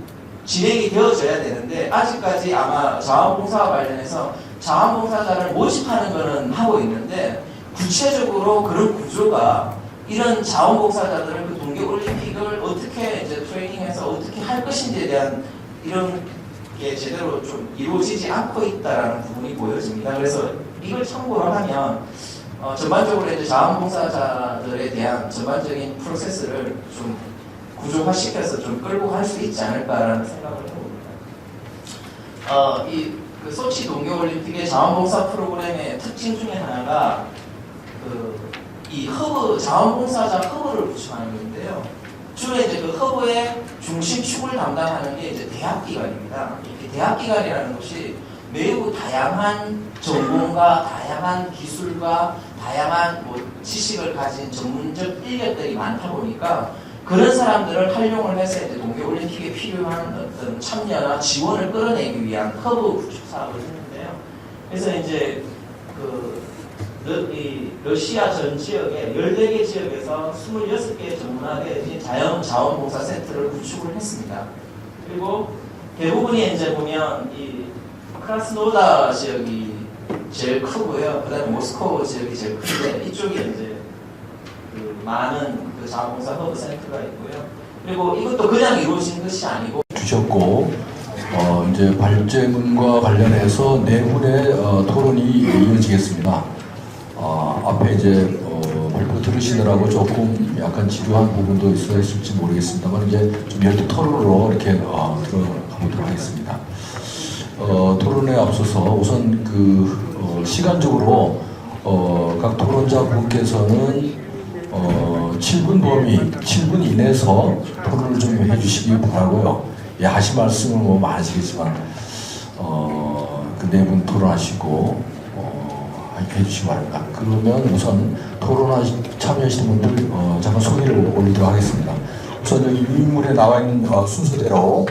진행이 되어져야 되는데 아직까지 아마 자원봉사와 관련해서 자원봉사자를 모집하는 거는 하고 있는데 구체적으로 그런 구조가 이런 자원봉사자들을 그 동계올림픽을 어떻게 이제 트레이닝해서 어떻게 할 것인지에 대한 이런 게 제대로 좀 이루어지지 않고 있다라는 부분이 보여집니다. 그래서 이걸 참고로 하면 전반적으로 이제 자원봉사자들에 대한 전반적인 프로세스를 좀 구조화시켜서 좀 끌고 갈 수 있지 않을까라는 생각을 해봅니다. 그 소치 동계올림픽의 자원봉사 프로그램의 특징 중에 하나가 이 허브 자원봉사자 허브를 구축하는 건데요. 주로 이제 그 허브의 중심축을 담당하는 게 이제 대학기관입니다. 이 대학기관이라는 것이 매우 다양한 전공과 다양한 기술과 다양한 뭐 지식을 가진 전문적 인력들이 많다 보니까 그런 사람들을 활용을 해서 이제 동계올림픽에 필요한 어떤 참여나 지원을 끌어내기 위한 허브 구축 사업을 했는데요. 그래서 이제 이 러시아 전 지역에 14개 지역에서 26개 전문화되어진 자원봉사 센터를 구축을 했습니다. 그리고 대부분이 이제 보면 이 크라스노다 지역이 제일 크고요. 그 다음에 모스크바 지역이 제일 큰데 이쪽에 이제 그 많은 그 자원봉사 허브 센터가 있고요. 그리고 이것도 그냥 이루어진 것이 아니고 주셨고 이제 발제문과 관련해서 네 분의 토론이 이어지겠습니다. 앞에 이제 발표 들으시느라고 조금 약간 지루한 부분도 있을지 모르겠습니다만 이제 좀 열띤 토론으로 이렇게 들어가보도록 하겠습니다. 토론에 앞서서 우선 시간적으로 각 토론자 분께서는 7분 범위, 7분 이내에서 토론을 좀 해주시기 바라고요. 예, 하실 말씀은 뭐 많으시겠지만 그 네 분 토론하시고 해주시기 바랍니다. 그러면 우선 참여하시는 분들 잠깐 소개를 올리도록 하겠습니다. 우선 여기 유인물에 나와 있는 순서대로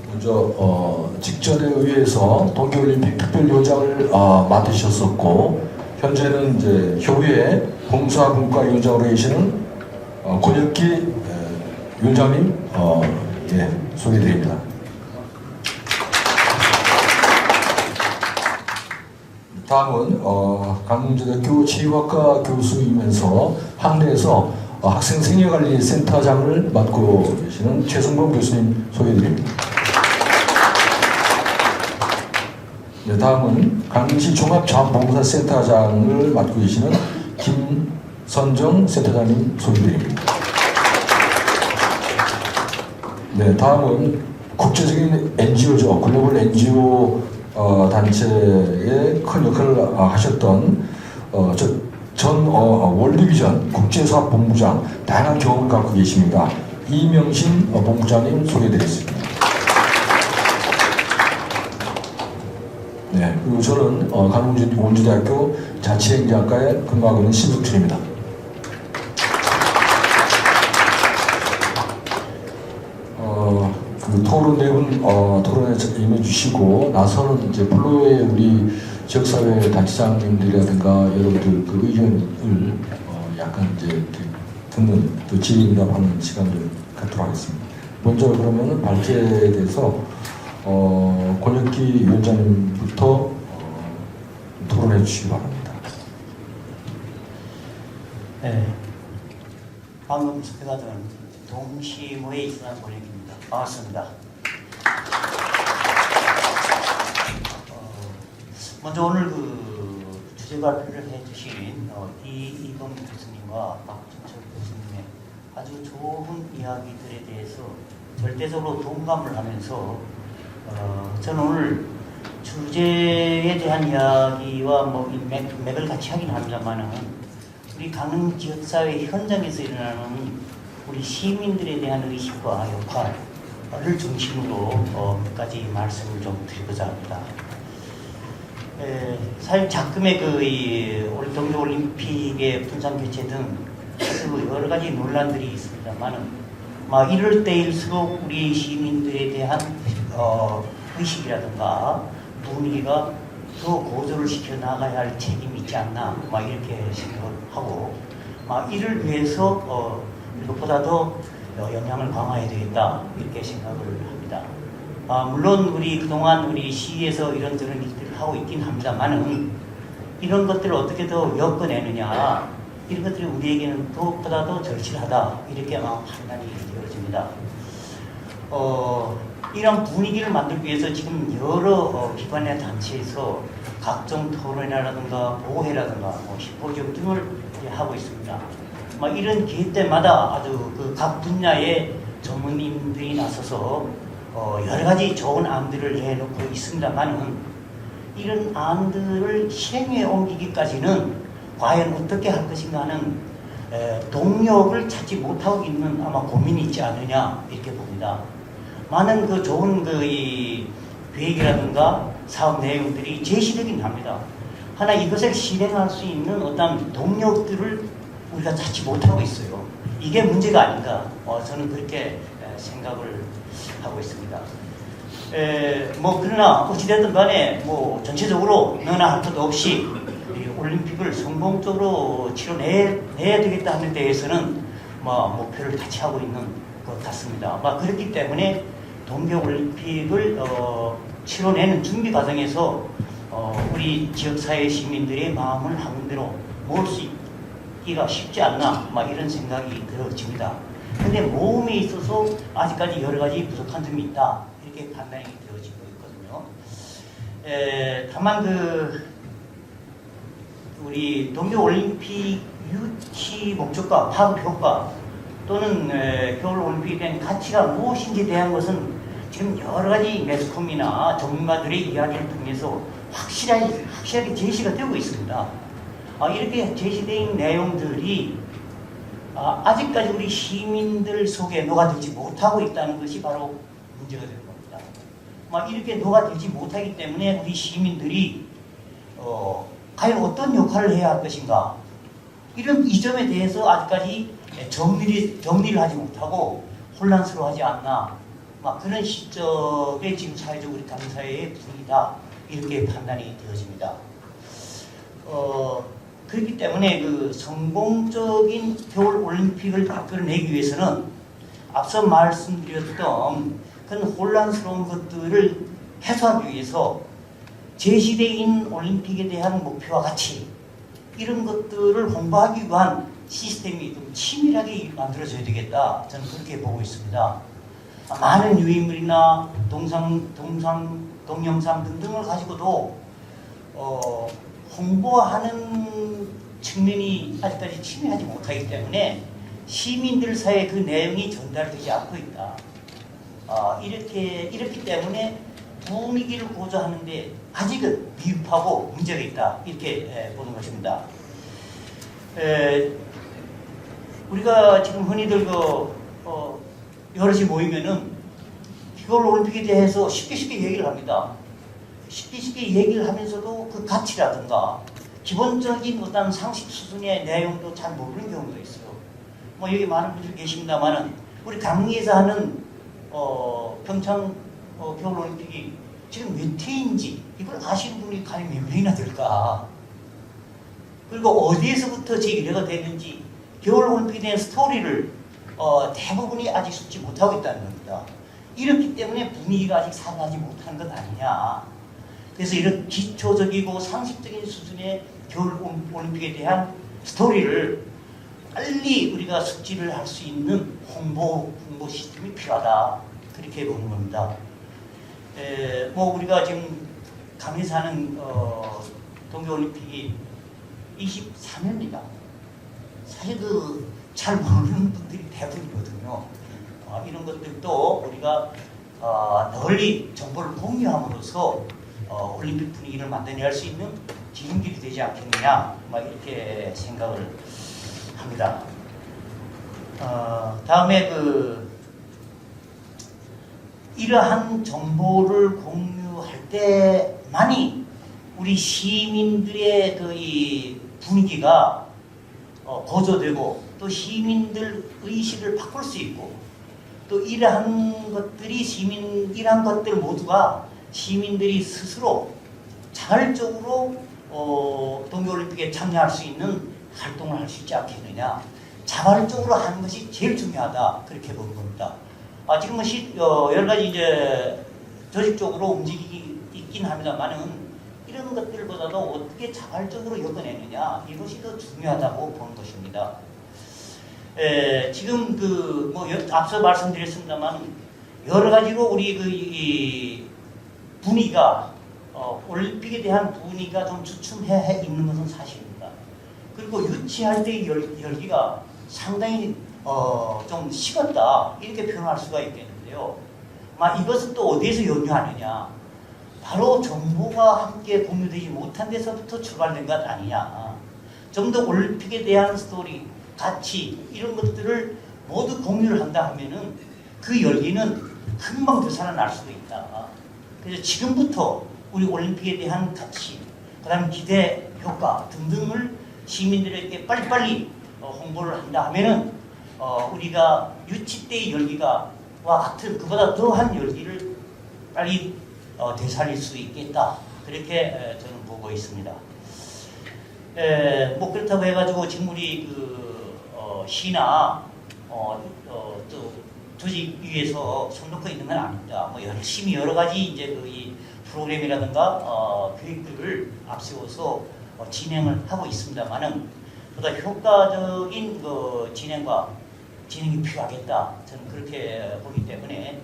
먼저 직전에 의회에서 동계올림픽 특별위원장을 맡으셨었고 현재는 이제 효의 봉사분과위원장으로 계시는 권혁기 위원장님 소개드립니다. 다음은 강릉대학교 체육학과 교수이면서 학내에서 학생 생애관리센터장을 맡고 계시는 최승범 교수님 소개드립니다. 네, 다음은 강릉시 종합자원봉사센터장을 맡고 계시는 김선정 센터장님 소개드립니다. 네, 다음은 국제적인 NGO죠. 글로벌 NGO 단체에 큰 역할을 하셨던 전 월드비전 국제사업본부장 다양한 경험을 갖고 계십니다. 이명신 본부장님 소개드리겠습니다. 네, 그리고 저는 강릉 원주대학교 자치행정학과에 근무하고 있는 신숙철입니다. 그 토론 네 분 토론에 임해주시고 나서는 이제 플로의 우리 지역사회 단체장님들이라든가 여러분들 그 의견을 약간 이제 듣는 또 질의응답하는 시간을 갖도록 하겠습니다. 먼저 그러면은 발제에 대해서 권혁기 위원장님부터 토론해 주시기 바랍니다. 네, 방금 소개받은 동시무에 있어난 권혁기입니다. 반갑습니다. 먼저 오늘 그 주제 발표를 해주신 이범 교수님과 박준철 교수님의 아주 좋은 이야기들에 대해서 절대적으로 동감을 하면서 저는 오늘 주제에 대한 이야기와 뭐 맥을 같이 하긴 합니다만은 우리 강릉 지역사회 현장에서 일어나는 우리 시민들에 대한 의식과 역할을 중심으로 몇 가지 말씀을 좀 드리고자 합니다. 사실 작금의 올 동계올림픽의 분산 개최 등 아주 여러 가지 논란들이 있습니다만은 이럴 때일수록 우리 시민들에 대한 의식이라든가 분위기가 더 고조를 시켜 나가야 할 책임이 있지 않나 이렇게 생각을 하고 이를 위해서 이것보다 더 영향을 강화해야 되겠다 이렇게 생각을 합니다. 물론 우리 그동안 우리 시에서 이런저런 일들을 하고 있긴 합니다만은 이런 것들을 어떻게 더 엮어내느냐 이런 것들이 우리에게는 그것보다 더 절실하다 이렇게 아마 판단이 되어집니다. 이런 분위기를 만들기 위해서 지금 여러 기관의 단체에서 각종 토론회라든가 보고회라든가 심포지엄 등을 하고 있습니다. 이런 기회 때마다 아주 각 분야의 전문인들이 나서서 여러 가지 좋은 안들을 내놓고 있습니다만은 이런 안들을 실행에 옮기기까지는 과연 어떻게 할 것인가 하는 동력을 찾지 못하고 있는 아마 고민이 있지 않느냐 이렇게 봅니다. 많은 좋은 이 계획이라든가 사업 내용들이 제시되긴 합니다. 하나 이것을 실행할 수 있는 어떤 동력들을 우리가 찾지 못하고 있어요. 이게 문제가 아닌가 저는 그렇게 생각을 하고 있습니다. 그러나 어찌됐든 간에 전체적으로 너나 할 것 없이 올림픽을 성공적으로 치러내야 되겠다 하는 데에서는 목표를 같이 하고 있는 것 같습니다. 그렇기 때문에 동계올림픽을 치러내는 준비 과정에서 우리 지역사회 시민들의 마음을 한 군데로 모을 수 있기가 쉽지 않나 이런 생각이 들어집니다. 그런데 모험에 있어서 아직까지 여러 가지 부족한 점이 있다 이렇게 판단이 되어지고 있거든요. 다만 우리 동계올림픽 유치 목적과 파급 효과 또는 겨울올림픽에 대한 가치가 무엇인지에 대한 것은 지금 여러 가지 매스컴이나 전문가들의 이야기를 통해서 확실하게 제시가 되고 있습니다. 이렇게 제시된 내용들이 아직까지 우리 시민들 속에 녹아들지 못하고 있다는 것이 바로 문제가 되는 겁니다. 이렇게 녹아들지 못하기 때문에 우리 시민들이 과연 어떤 역할을 해야 할 것인가 이런 이 점에 대해서 아직까지 정리를 하지 못하고 혼란스러워하지 않나 그런 시점에 지금 사회적으로 우리 당사회의 분위기다 이렇게 판단이 되어집니다. 그렇기 때문에 성공적인 겨울올림픽을 이끌어내기 위해서는 앞서 말씀드렸던 그런 혼란스러운 것들을 해소하기 위해서 제시된 올림픽에 대한 목표와 가치 이런 것들을 홍보하기 위한 시스템이 좀 치밀하게 만들어져야 되겠다 저는 그렇게 보고 있습니다. 많은 유인물이나 동영상 등등을 가지고도 홍보하는 측면이 아직까지 치밀하지 못하기 때문에 시민들 사이에 그 내용이 전달되지 않고 있다. 이렇기 때문에 분위기를 고조하는데 아직은 미흡하고 문제가 있다 이렇게 보는 것입니다. 우리가 지금 흔히들 여럿이 모이면은 겨울올림픽에 대해서 쉽게 얘기를 합니다. 쉽게 얘기를 하면서도 그 가치라든가 기본적인 어떤 상식 수준의 내용도 잘 모르는 경우가 있어요. 여기 많은 분들이 계십니다만은 우리 강릉에서 하는 평창 겨울올림픽이 지금 몇 회인지 이걸 아시는 분이 과연 몇 명이나 될까? 그리고 어디에서부터 제1회가 되는지 겨울올림픽에 대한 스토리를 대부분이 아직 숙지 못하고 있다는 겁니다. 이렇기 때문에 분위기가 아직 살아나지 못하는 것 아니냐. 그래서 이런 기초적이고 상식적인 수준의 겨울올림픽에 대한 스토리를 빨리 우리가 숙지를 할 수 있는 홍보 시스템이 필요하다. 그렇게 보는 겁니다. 우리가 지금 강에서 하는 동계올림픽이 23년입니다. 사실 잘 모르는 분들이 대부분이거든요. 이런 것들도 우리가 널리 정보를 공유함으로써 올림픽 분위기를 만들어낼 수 있는 지름길이 되지 않겠느냐 이렇게 생각을 합니다. 다음에 이러한 정보를 공유할 때만이 우리 시민들의 그 이 분위기가 고조되고 또 시민들 의식을 바꿀 수 있고 또 이러한 것들 모두가 시민들이 스스로 자발적으로 동계올림픽에 참여할 수 있는 활동을 할 수 있지 않겠느냐. 자발적으로 하는 것이 제일 중요하다. 그렇게 보는 겁니다. 지금은 여러 가지 이제 조직적으로 움직이기 있긴 합니다만은 이런 것들보다도 어떻게 자발적으로 엮어내느냐. 이것이 더 중요하다고 보는 것입니다. 지금 앞서 말씀드렸습니다만 여러 가지로 우리 이 분위기가 올림픽에 대한 분위기가 좀 주춤해 있는 것은 사실입니다. 그리고 유치할 때의 열기가 상당히 좀 식었다 이렇게 표현할 수가 있겠는데요. 이것은 또 어디에서 연유하느냐? 바로 정부가 함께 공유되지 못한 데서부터 출발된 것 아니냐? 좀 더 올림픽에 대한 스토리, 가치 이런 것들을 모두 공유를 한다 하면은 그 열기는 금방 되살아날 수도 있다. 그래서 지금부터 우리 올림픽에 대한 가치, 그다음 기대 효과 등등을 시민들에게 빨리빨리 홍보를 한다 하면은 우리가 유치 때의 열기와 같은 그보다 더한 열기를 빨리 되살릴 수 있겠다. 그렇게 저는 보고 있습니다. 뭐 그렇다고 해가지고 지금 우리 시나 또 조직위에서 손 놓고 있는 건 아닙니다. 뭐 열심히 여러 가지 이제 이 프로그램이라든가 계획들을 앞세워서 진행을 하고 있습니다만은 보다 효과적인 진행이 필요하겠다. 저는 그렇게 보기 때문에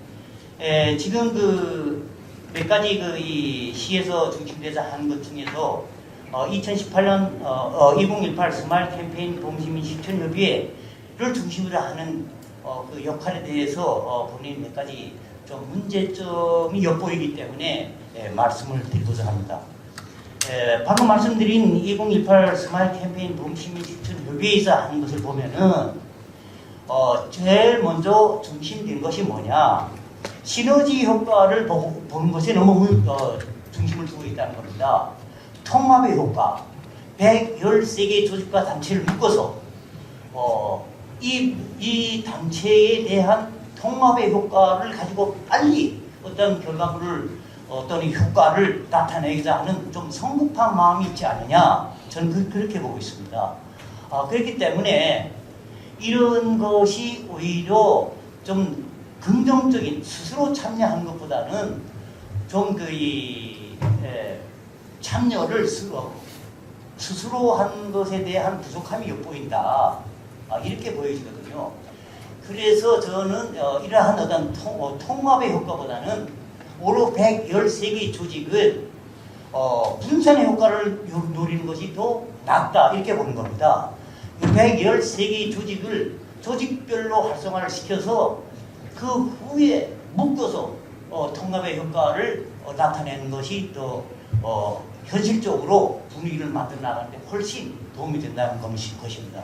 지금 몇 가지 이 시에서 중심돼서 하는 것 중에서 2018년 2018 스마일 캠페인 동시민 실천협의회를 중심으로 하는 그 역할에 대해서 본인 몇 가지 좀 문제점이 엿보이기 때문에 말씀을 드리고자 합니다. 방금 말씀드린 2018 스마일 캠페인 동시민 실천협의회에서 하는 것을 보면은 제일 먼저 중심된 것이 뭐냐? 시너지 효과를 보는 것에 너무 중심을 두고 있다는 겁니다. 통합의 효과, 113개 조직과 단체를 묶어서 이 단체에 대한 통합의 효과를 가지고 빨리 어떤 결과물을 어떤 효과를 나타내고자 하는 좀 성급한 마음이 있지 않느냐, 저는 그렇게 보고 있습니다. 그렇기 때문에 이런 것이 오히려 좀 긍정적인 스스로 참여하는 것보다는 좀 참여를 스스로 한 것에 대한 부족함이 엿보인다. 이렇게 보여지거든요. 그래서 저는 이러한 어떤 통합의 효과보다는 오로 113개 조직을 분산의 효과를 노리는 것이 더 낫다. 이렇게 보는 겁니다. 113개 조직을 조직별로 활성화를 시켜서 그 후에 묶어서 통합의 효과를 나타내는 것이 더 현실적으로 분위기를 만들어 나가는데 훨씬 도움이 된다는 것입니다.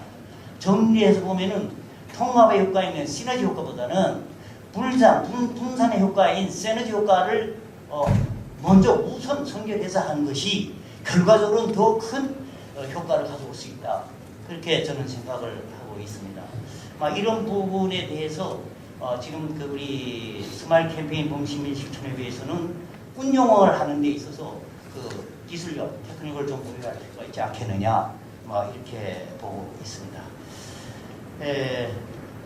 정리해서 보면은 통합의 효과인 시너지 효과보다는 분산의 효과인 시너지 효과를 먼저 우선 선결해서 하는 것이 결과적으로는 더 큰 효과를 가져올 수 있다. 그렇게 저는 생각을 하고 있습니다. 이런 부분에 대해서 지금 우리 스마일 캠페인 범시민 실천협의회에서는 운영을 하는 데 있어서 그 기술력, 테크닉을 좀 보유할 필요가 있지 않겠느냐, 이렇게 보고 있습니다.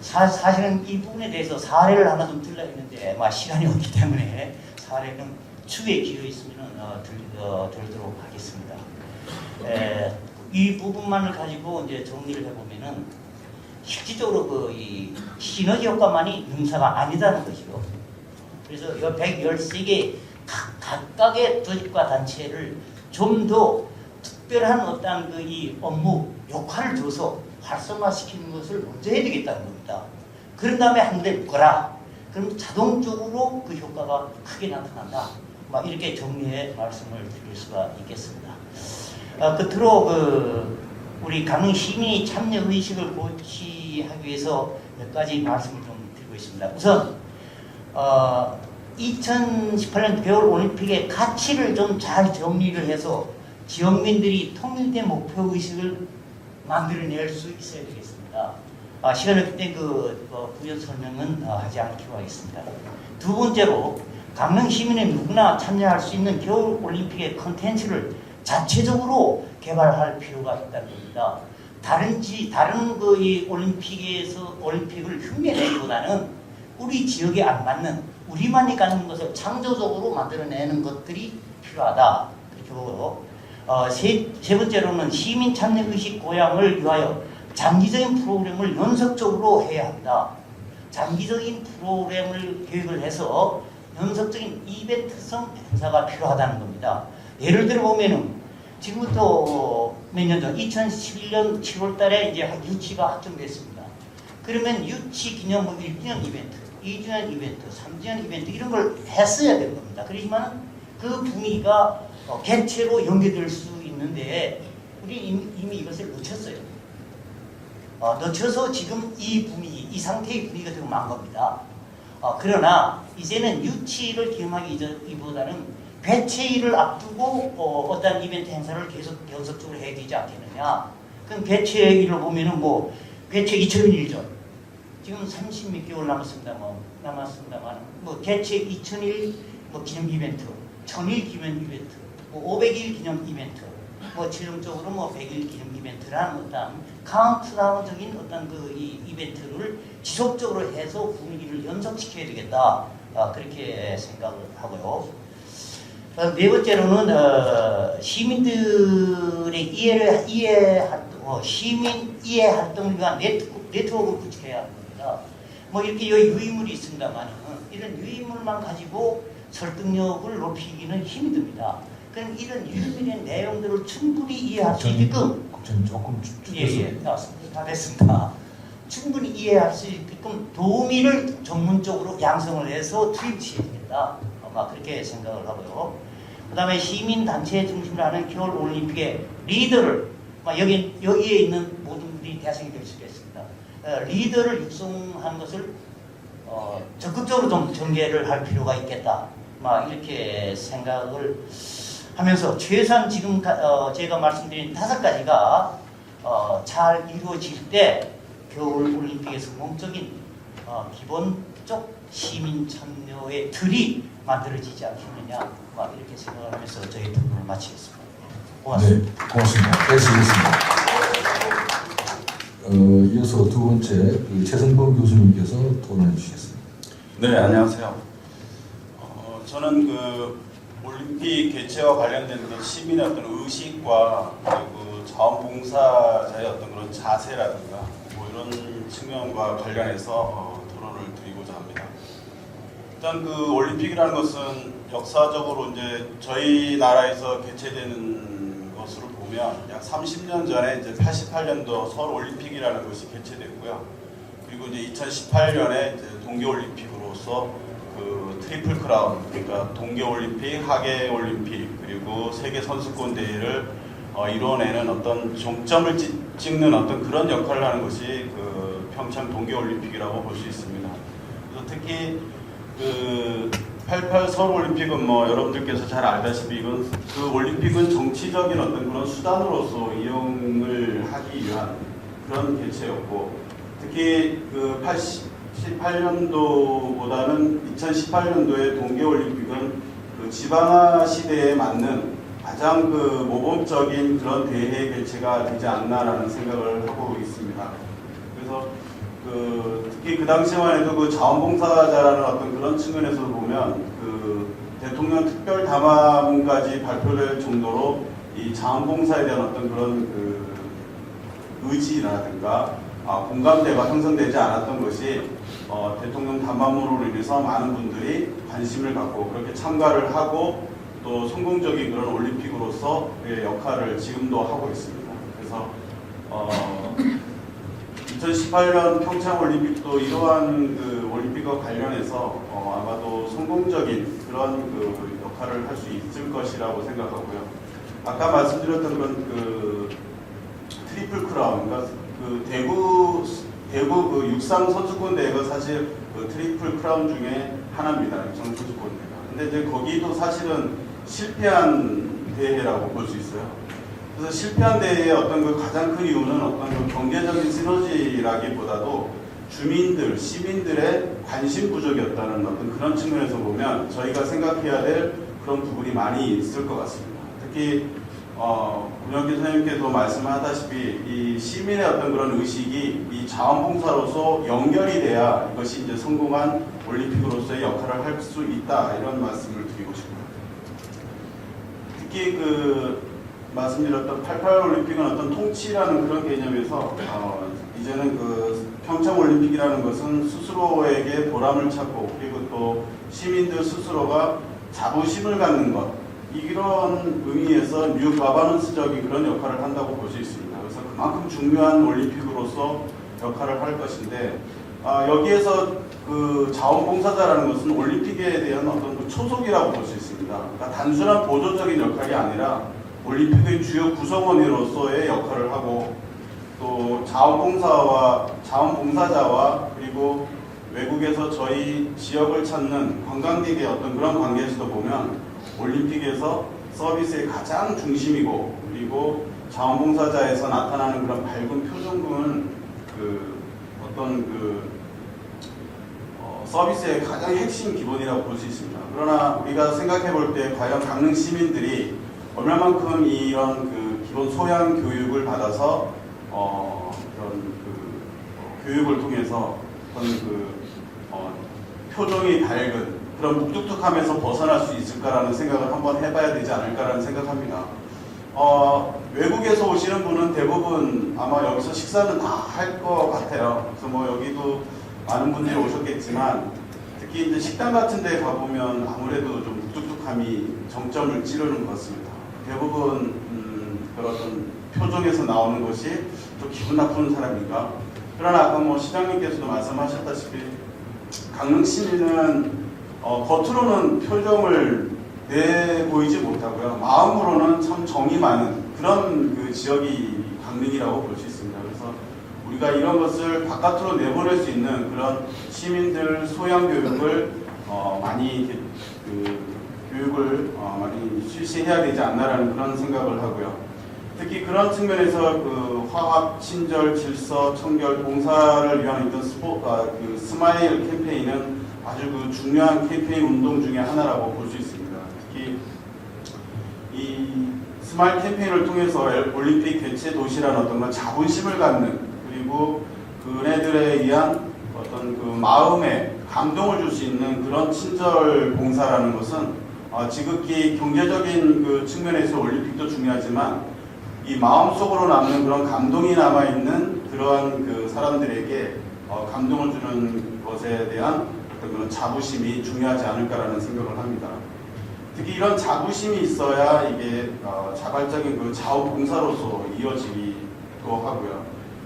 사실은 이 부분에 대해서 사례를 하나 좀 들려 있는데 시간이 없기 때문에 사례는 추후에 기회 있으면 들도록 하겠습니다. 이 부분만을 가지고 이제 정리를 해보면은 실질적으로 이 시너지 효과만이 능사가 아니다는 것이죠. 그래서 이 113개 각각의 조직과 단체를 좀 더 특별한 어떤 이 업무 역할을 줘서 활성화시키는 것을 먼저 해야 되겠다는 겁니다. 그런 다음에 한 대 묶어라. 그럼 자동적으로 그 효과가 크게 나타난다. 이렇게 정리해 말씀을 드릴 수가 있겠습니다. 끝으로 우리 강릉 시민이 참여 의식을 고취하기 위해서 몇 가지 말씀을 좀 드리고 있습니다. 우선 2018년 겨울 올림픽의 가치를 좀 잘 정리를 해서 지역민들이 통일된 목표 의식을 만들어낼 수 있어야 되겠습니다. 시간 없기 때문에 부연 설명은 하지 않기로 하겠습니다. 두 번째로 강릉 시민의 누구나 참여할 수 있는 겨울 올림픽의 컨텐츠를 자체적으로 개발할 필요가 있다는 겁니다. 다른 이 올림픽을 흉내내기보다는 우리 지역에 안 맞는 우리만이 가는 것을 창조적으로 만들어내는 것들이 필요하다. 그리고 세 번째로는 시민 참여 의식 고양을 위하여 장기적인 프로그램을 연속적으로 해야 합니다. 장기적인 프로그램을 계획을 해서 연속적인 이벤트성 행사가 필요하다는 겁니다. 예를 들어 보면은 지금부터 몇 년 전 2011년 7월 달에 이제 유치가 확정됐습니다. 그러면 유치 기념 1주년 이벤트, 2주년 이벤트, 3주년 이벤트 이런 걸 했어야 되는 겁니다. 그렇지만 그 분위기가 개최로 연계될 수 있는데 우리 이미 이것을 놓쳤어요. 놓쳐서 지금 이 분위기, 이 상태의 분위기가 지금 망한 겁니다. 그러나 이제는 유치를 기념하기보다는 개최일을 앞두고 어떤 이벤트 행사를 계속 연속적으로 해야 되지 않겠느냐. 그럼 개최일을 보면은 개최 2001년 지금 30몇 개월 남았습니다만 개최 2000일 기념 이벤트, 1000일 기념 이벤트, 500일 기념 이벤트, 최종적으로 100일 기념 이벤트라는 어떤 카운트다운적인 어떤 이 이벤트를 지속적으로 해서 분위기를 연속시켜야 되겠다. 그렇게 생각을 하고요. 네 번째로는 시민들의 시민 이해 활동을 위한 네트워크를 구축해야 합니다. 이렇게 유인물이 있습니다만 이런 유인물만 가지고 설득력을 높이기는 힘이 듭니다. 그럼 이런 유인물의 내용들을 충분히 이해할 수 있게끔 조금 다 됐습니다. 충분히 이해할 수 있게끔 도우미를 전문적으로 양성을 해서 투입시켜야 됩니다. 그렇게 생각을 하고요. 그 다음에 시민단체 중심으로 하는 겨울올림픽의 리더를 여기에 있는 모든 분들이 대상이 될 수가 있습니다. 리더를 육성하는 것을 적극적으로 좀 전개를 할 필요가 있겠다. 이렇게 생각을 하면서 최소한 지금 제가 말씀드린 5가지가 잘 이루어질 때 겨울올림픽의 성공적인 기본적 시민 참여의 틀이 만들어지지 않겠느냐 이렇게 생각을 하면서 저희 토론을 마치겠습니다. 고맙습니다. 네, 고맙습니다. 알겠습니다. 이어서 두 번째 최승범 교수님께서 토론해 주시겠습니다. 네, 안녕하세요. 저는 올림픽 개최와 관련된 시민의 어떤 의식과 그리고 자원봉사자의 어떤 그런 자세라든가 이런 측면과 관련해서 토론을 드리고자 합니다. 일단 올림픽이라는 것은 역사적으로 이제 저희 나라에서 개최되는 것으로 보면 약 30년 전에 이제 88년도 서울 올림픽이라는 것이 개최됐고요. 그리고 이제 2018년에 이제 동계올림픽으로서 트리플 크라운, 그러니까 동계올림픽, 하계올림픽, 그리고 세계 선수권 대회를 이뤄내는 어떤 종점을 찍는 어떤 그런 역할을 하는 것이 평창 동계올림픽이라고 볼 수 있습니다. 그래서 특히 88 서울올림픽은 여러분들께서 잘 알다시피 이건 올림픽은 정치적인 어떤 그런 수단으로서 이용을 하기 위한 그런 개최였고, 특히 88년도보다는 2018년도의 동계올림픽은 지방화 시대에 맞는 가장 모범적인 그런 대회 개최가 되지 않나라는 생각을 하고 있습니다. 그래서 특히 그 당시만 해도 자원봉사자라는 어떤 그런 측면에서 보면 대통령 특별 담화문까지 발표될 정도로 이 자원봉사에 대한 어떤 그런 의지라든가 공감대가 형성되지 않았던 것이 대통령 담화문으로 인해서 많은 분들이 관심을 갖고 그렇게 참가를 하고 또 성공적인 그런 올림픽으로서의 역할을 지금도 하고 있습니다. 그래서 2018년 평창올림픽도 이러한 올림픽과 관련해서 아마도 성공적인 그런 역할을 할 수 있을 것이라고 생각하고요. 아까 말씀드렸던 그런 트리플 크라운, 그러니까 대구 대구 그 육상 선수권 대회가 사실 그 트리플 크라운 중에 하나입니다. 육상 선수권 대회가. 근데 이제 거기도 사실은 실패한 대회라고 볼 수 있어요. 그래서 실패한 대회의 어떤 그 가장 큰 이유는 어떤 그 경제적인 시너지라기보다도 주민들, 시민들의 관심 부족이었다는 어떤 그런 측면에서 보면 저희가 생각해야 될 그런 부분이 많이 있을 것 같습니다. 특히 문영기 선생님께도 말씀하다시피 이 시민의 어떤 그런 의식이 이 자원봉사로서 연결이 돼야 이것이 이제 성공한 올림픽으로서의 역할을 할 수 있다 이런 말씀을 드리고 싶고요. 특히 그 말씀드렸던 88 올림픽은 어떤 통치라는 그런 개념에서 이제는 그 평창 올림픽이라는 것은 스스로에게 보람을 찾고 그리고 또 시민들 스스로가 자부심을 갖는 것 이런 의미에서 뉴 가버넌스적인 그런 역할을 한다고 볼 수 있습니다. 그래서 그만큼 중요한 올림픽으로서 역할을 할 것인데 여기에서 그 자원봉사자라는 것은 올림픽에 대한 어떤 그 초석이라고 볼 수 있습니다. 그러니까 단순한 보조적인 역할이 아니라 올림픽의 주요 구성원으로서의 역할을 하고 또 자원봉사자와 그리고 외국에서 저희 지역을 찾는 관광객의 어떤 그런 관계에서도 보면 올림픽에서 서비스의 가장 중심이고 그리고 자원봉사자에서 나타나는 그런 밝은 표정은 그 어떤 그 서비스의 가장 핵심 기본이라고 볼 수 있습니다. 그러나 우리가 생각해 볼 때 과연 강릉 시민들이 얼마만큼 이런 그 기본 소양 교육을 받아서 그런 그 교육을 통해서 어떤 그 표정이 밝은 그런 묵뚝뚝함에서 벗어날 수 있을까라는 생각을 한번 해봐야 되지 않을까라는 생각합니다. 외국에서 오시는 분은 대부분 아마 여기서 식사는 다 할 것 같아요. 그래서 뭐 여기도 많은 분들이 오셨겠지만 특히 이제 식당 같은 데 가보면 아무래도 좀 묵뚝뚝함이 정점을 찌르는 것 같습니다. 대부분 그런 표정에서 나오는 것이 좀 기분 나쁜 사람인가. 그러나 아까 뭐 시장님께서도 말씀하셨다시피 강릉 시민은 겉으로는 표정을 내보이지 못하고요. 마음으로는 참 정이 많은 그런 그 지역이 강릉이라고 볼 수 있습니다. 그래서 우리가 이런 것을 바깥으로 내보낼 수 있는 그런 시민들 소양 교육을 많이 교육을 많이 실시해야 되지 않나라는 그런 생각을 하고요. 특히 그런 측면에서 그 화합, 친절, 질서, 청결, 봉사를 위한 어떤 그 스마일 캠페인은 아주 그 중요한 캠페인 운동 중에 하나라고 볼 수 있습니다. 특히 이 스마일 캠페인을 통해서 올림픽 개최 도시라는 어떤 건 자부심을 갖는 그리고 그네들에 의한 어떤 그 마음에 감동을 줄 수 있는 그런 친절 봉사라는 것은 지극히 경제적인 그 측면에서 올림픽도 중요하지만 이 마음속으로 남는 그런 감동이 남아있는 그러한 그 사람들에게 감동을 주는 것에 대한 어떤 그런 자부심이 중요하지 않을까라는 생각을 합니다. 특히 이런 자부심이 있어야 이게 자발적인 그 자원봉사로서 이어지기도 하고요.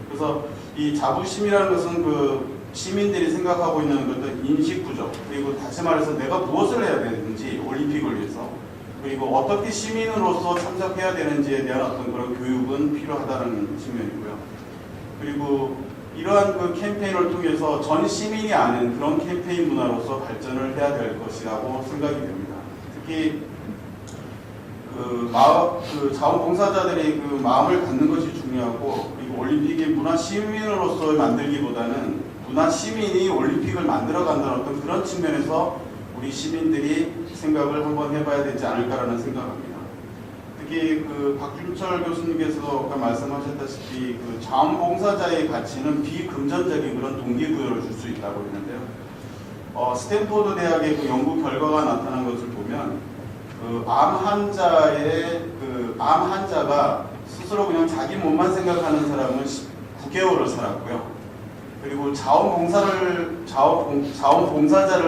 그래서 이 자부심이라는 것은 그 시민들이 생각하고 있는 어떤 인식 부족 그리고 다시 말해서 내가 무엇을 해야 되는지 올림픽을 위해서 그리고 어떻게 시민으로서 참석해야 되는지에 대한 어떤 그런 교육은 필요하다는 측면이고요. 그리고 이러한 그 캠페인을 통해서 전 시민이 아는 그런 캠페인 문화로서 발전을 해야 될 것이라고 생각이 됩니다. 특히 그 자원봉사자들이 그 마음을 갖는 것이 중요하고 그리고 올림픽이 문화 시민으로서 만들기보다는 문화 시민이 올림픽을 만들어간다는 어떤 그런 측면에서 우리 시민들이 생각을 한번 해봐야 되지 않을까라는 생각합니다. 특히 그 박준철 교수님께서도 아까 말씀하셨다시피 그 자원봉사자의 가치는 비금전적인 그런 동기부여를 줄 수 있다고 했는데요. 스탠포드 대학의 그 연구 결과가 나타난 것을 보면 그 암 환자가 스스로 그냥 자기 몸만 생각하는 사람은 9개월을 살았고요. 그리고 자원봉사자를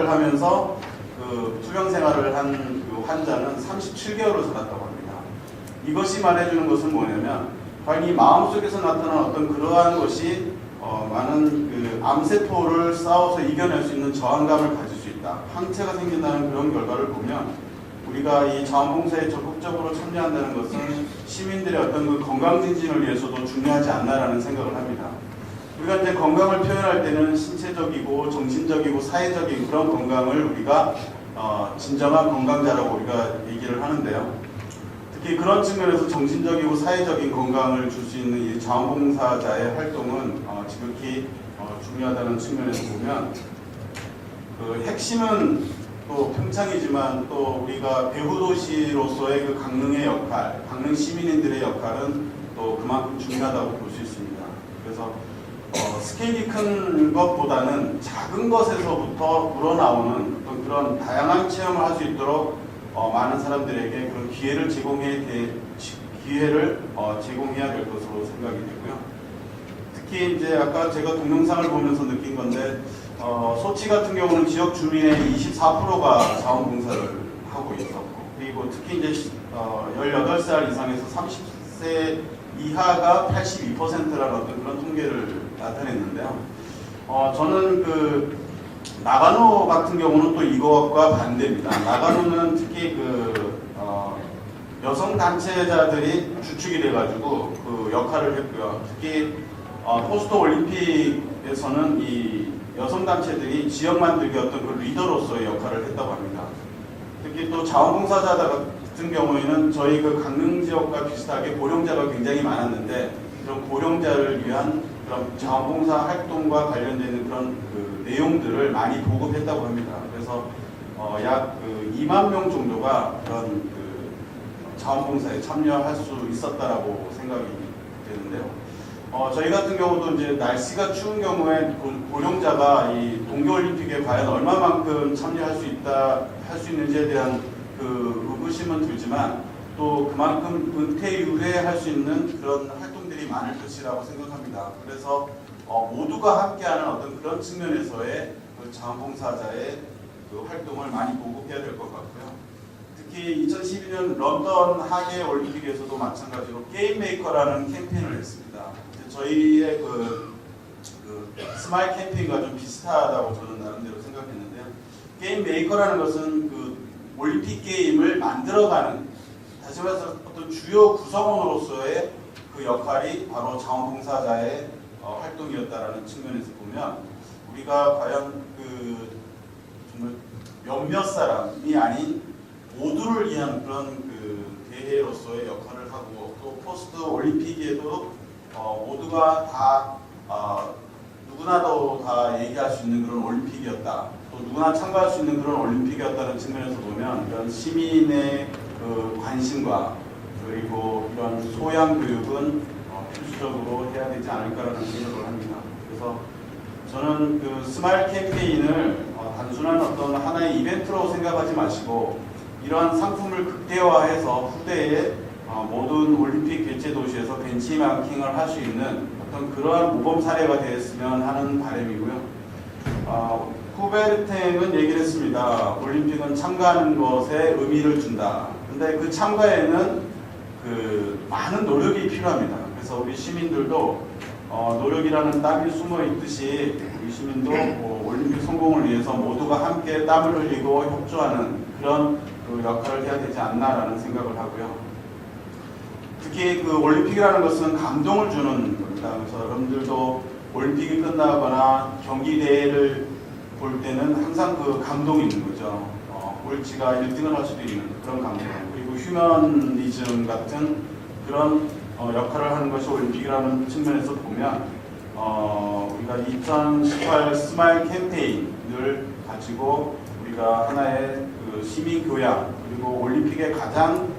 하면서 그 투병 생활을 한 그 환자는 37개월을 살았다고 합니다. 이것이 말해주는 것은 뭐냐면 과연 이 마음속에서 나타나는 어떤 그러한 것이 많은 그 암세포를 싸워서 이겨낼 수 있는 저항감을 가질 수 있다. 항체가 생긴다는 그런 결과를 보면 우리가 이 자원봉사에 적극적으로 참여한다는 것은 시민들의 어떤 그 건강 증진을 위해서도 중요하지 않나라는 생각을 합니다. 그리고 우리가 이제 건강을 표현할 때는 신체적이고 정신적이고 사회적인 그런 건강을 우리가 진정한 건강자라고 우리가 얘기를 하는데요. 특히 그런 측면에서 정신적이고 사회적인 건강을 줄 수 있는 이 자원봉사자의 활동은 지극히 중요하다는 측면에서 보면 그 핵심은 또 평창이지만 또 우리가 배후도시로서의 그 강릉의 역할, 강릉 시민인들의 역할은 또 그만큼 중요하다고 볼 수 있습니다. 그래서 스케일이 큰 것보다는 작은 것에서부터 우러나오는 어떤 그런 다양한 체험을 할 수 있도록 많은 사람들에게 그런 기회를 제공해야 될 것으로 생각이 되고요. 특히 이제 아까 제가 동영상을 보면서 느낀 건데 소치 같은 경우는 지역 주민의 24%가 자원봉사를 하고 있었고, 그리고 특히 이제 18살 이상에서 30세 이하가 82%라는 어떤 그런 통계를 나타냈는데요. 저는 그 나가노 같은 경우는 또 이것과 반대입니다. 나가노는 특히 그 여성 단체자들이 주축이 돼가지고 그 역할을 했고요. 특히 포스트 올림픽에서는 이 여성 단체들이 지역 만들기 어떤 그 리더로서의 역할을 했다고 합니다. 특히 또 자원봉사자 같은 경우에는 저희 그 강릉 지역과 비슷하게 고령자가 굉장히 많았는데 그런 고령자를 위한 그런 자원봉사 활동과 관련되는 그런 그 내용들을 많이 보급했다고 합니다. 그래서 약 그 2만 명 정도가 그런 그 자원봉사에 참여할 수 있었다라고 생각이 되는데요. 저희 같은 경우도 이제 날씨가 추운 경우에 고령자가 이 동계올림픽에 과연 얼마만큼 참여할 수 있는지에 대한 그 의구심은 들지만 또 그만큼 은퇴 이후에 할 수 있는 그런 활동들이 많을 것이라고 생각합니다. 그래서 모두가 함께하는 어떤 그런 측면에서의 그 자원봉사자의 그 활동을 많이 보급해야 될 것 같고요. 특히 2012년 런던 하계 올림픽에서도 마찬가지로 게임 메이커라는 캠페인을 했습니다. 저희의 그 스마일 캠페인과 좀 비슷하다고 저는 나름대로 생각했는데요. 게임 메이커라는 것은 그 올림픽 게임을 만들어가는, 다시 말해서 어떤 주요 구성원으로서의 그 역할이 바로 자원봉사자의 활동이었다라는 측면에서 보면 우리가 과연 그 정말 몇몇 사람이 아닌 모두를 위한 그런 그 대회로서의 역할을 하고 또 포스트 올림픽에도 모두가 다 누구나도 다 얘기할 수 있는 그런 올림픽이었다. 또 누구나 참가할 수 있는 그런 올림픽이었다는 측면에서 보면 이런 시민의 그 관심과 그리고 이런 소양 교육은 필수적으로 해야 되지 않을까라는 생각을 합니다. 그래서 저는 그 스마일 캠페인을 단순한 어떤 하나의 이벤트로 생각하지 마시고 이러한 상품을 극대화해서 후대에 모든 올림픽 개최 도시에서 벤치마킹을 할 수 있는 어떤 그러한 모범 사례가 되었으면 하는 바람이고요. 쿠베르탱은 얘기를 했습니다. 올림픽은 참가하는 것에 의미를 준다. 근데 그 참가에는 그 많은 노력이 필요합니다. 그래서 우리 시민들도 노력이라는 땀이 숨어 있듯이 우리 시민도 올림픽 성공을 위해서 모두가 함께 땀을 흘리고 협조하는 그런 그 역할을 해야 되지 않나라는 생각을 하고요. 특히 그 올림픽이라는 것은 감동을 주는 겁니다. 그래서 여러분들도 올림픽이 끝나거나 경기 대회를 볼 때는 항상 그 감동이 있는 거죠. 꼴찌가 1등을 할 수도 있는 그런 감동. 그리고 휴머니즘 같은 그런 역할을 하는 것이 올림픽이라는 측면에서 보면 우리가 2018 스마일 캠페인을 가지고 우리가 하나의 그 시민 교양 그리고 올림픽의 가장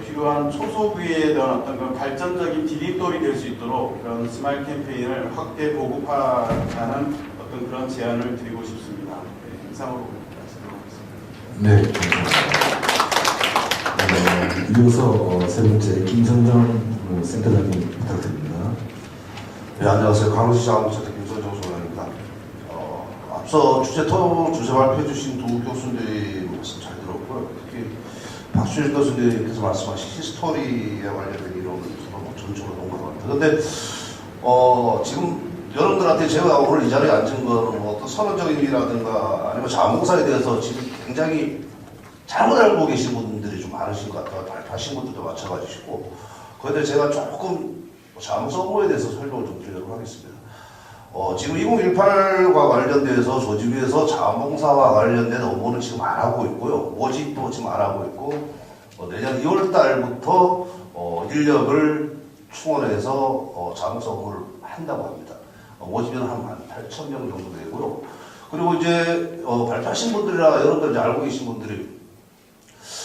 필요한 초소부에 대한 어떤 그 발전적인 디딤돌이 될 수 있도록 그런 스마일 캠페인을 확대 보급하자는 어떤 그런 제안을 드리고 싶습니다. 네, 이상으로 말씀드리겠습니다. 네. 이어서 세 번째 김선정 센터장님 부탁드립니다. 네, 안녕하세요. 강원시 자원봉사대 김선정 소장입니다. 앞서 주제 발표해 주신 두 교수님의 말씀 잘 들었고요. 특히 박수진 교수님께서 말씀하신 히스토리에 관련된 이론을 전적으로 동감합니다. 그런데 지금 여러분들한테 제가 오늘 이 자리에 앉은 거는 어떤 선언적인 일이라든가 아니면 자원봉사에 대해서 지금 굉장히 잘못 알고 계신 분들이 좀 많으신 것 같아요. 발표하신 분들도 마찬가지시고 그런데 제가 조금 자원봉사 업무에 대해서 설명을 좀 드리도록 하겠습니다. 지금 2018과 관련돼서 조직위에서 자원봉사와 관련된 업무는 지금 안 하고 있고요. 모집도 지금 안 하고 있고, 내년 2월 달부터 인력을 충원해서 자원봉사 업무를 한다고 합니다. 모집은 한 8,000명 정도 되고요. 그리고 이제 발표하신 분들이나 여러분들 이제 알고 계신 분들이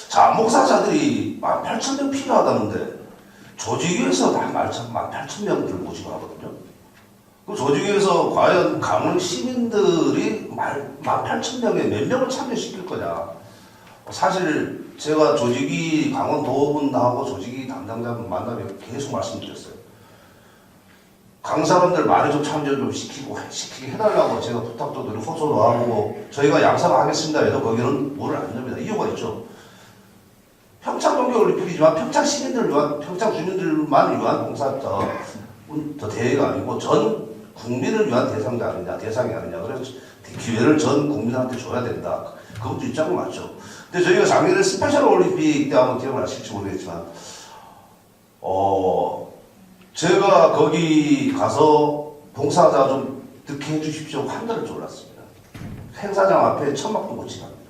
자원봉사자들이 18,000명 필요하다는데 조직위에서 다 18,000명들을 모집하거든요. 그 조직위에서 과연 강릉 시민들이 18,000명에 몇 명을 참여시킬 거냐. 사실 제가 조직위 강원도분하고 조직위 담당자분 만나면 계속 말씀드렸어요. 강사분들 많이 좀 참여 좀 시키게 해달라고 제가 부탁도 드리고 호소도 하고 저희가 양산하겠습니다 해도 거기는 문을 안 엽니다. 이유가 있죠. 평창 동계올림픽이지만 평창 시민들을 위한, 평창 주민들만 위한 봉사자 대회가 아니고 전 국민을 위한 대상이 아니냐. 그래서 기회를 전 국민한테 줘야 된다. 그것도 입장은 맞죠. 근데 저희가 작년에 스페셜 올림픽 때 한번 기억을 하실지 모르겠지만, 제가 거기 가서 봉사자 좀 듣게 해주십시오. 한 달을 졸랐습니다. 행사장 앞에 천막도 못 치랍니다.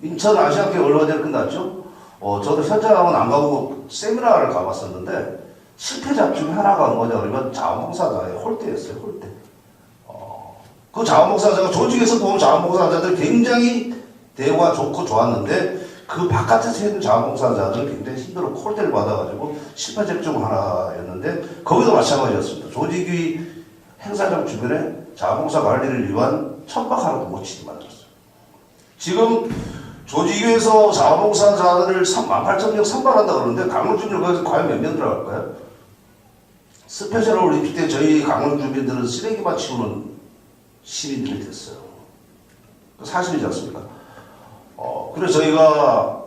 인천 아시안게임 얼마 전에 끝났죠? 저도 현장은 안 가보고 세미나를 가봤었는데, 실패작 중에 하나가 뭐냐 그러면 자원봉사자의 홀대였어요. 홀대. 그 자원봉사자가 조직에서 보면 자원봉사자들 굉장히 대우가 좋고 좋았는데 그 바깥에서 있는 자원봉사자들은 굉장히 힘들어 콜대를 받아가지고 실패작 중 하나였는데 거기도 마찬가지였습니다. 조직위 행사장 주변에 자원봉사 관리를 위한 천막 하나도 못 치게 만들었어요. 지금 조직위에서 자원봉사자들을 18,000명 선발한다 그러는데 강릉 주민들 거기서 과연 몇 명 들어갈까요? 스페셜 올림픽 때 저희 강릉 주민들은 쓰레기만 치우는 시민들이 됐어요. 사실이지 않습니까? 그래서 저희가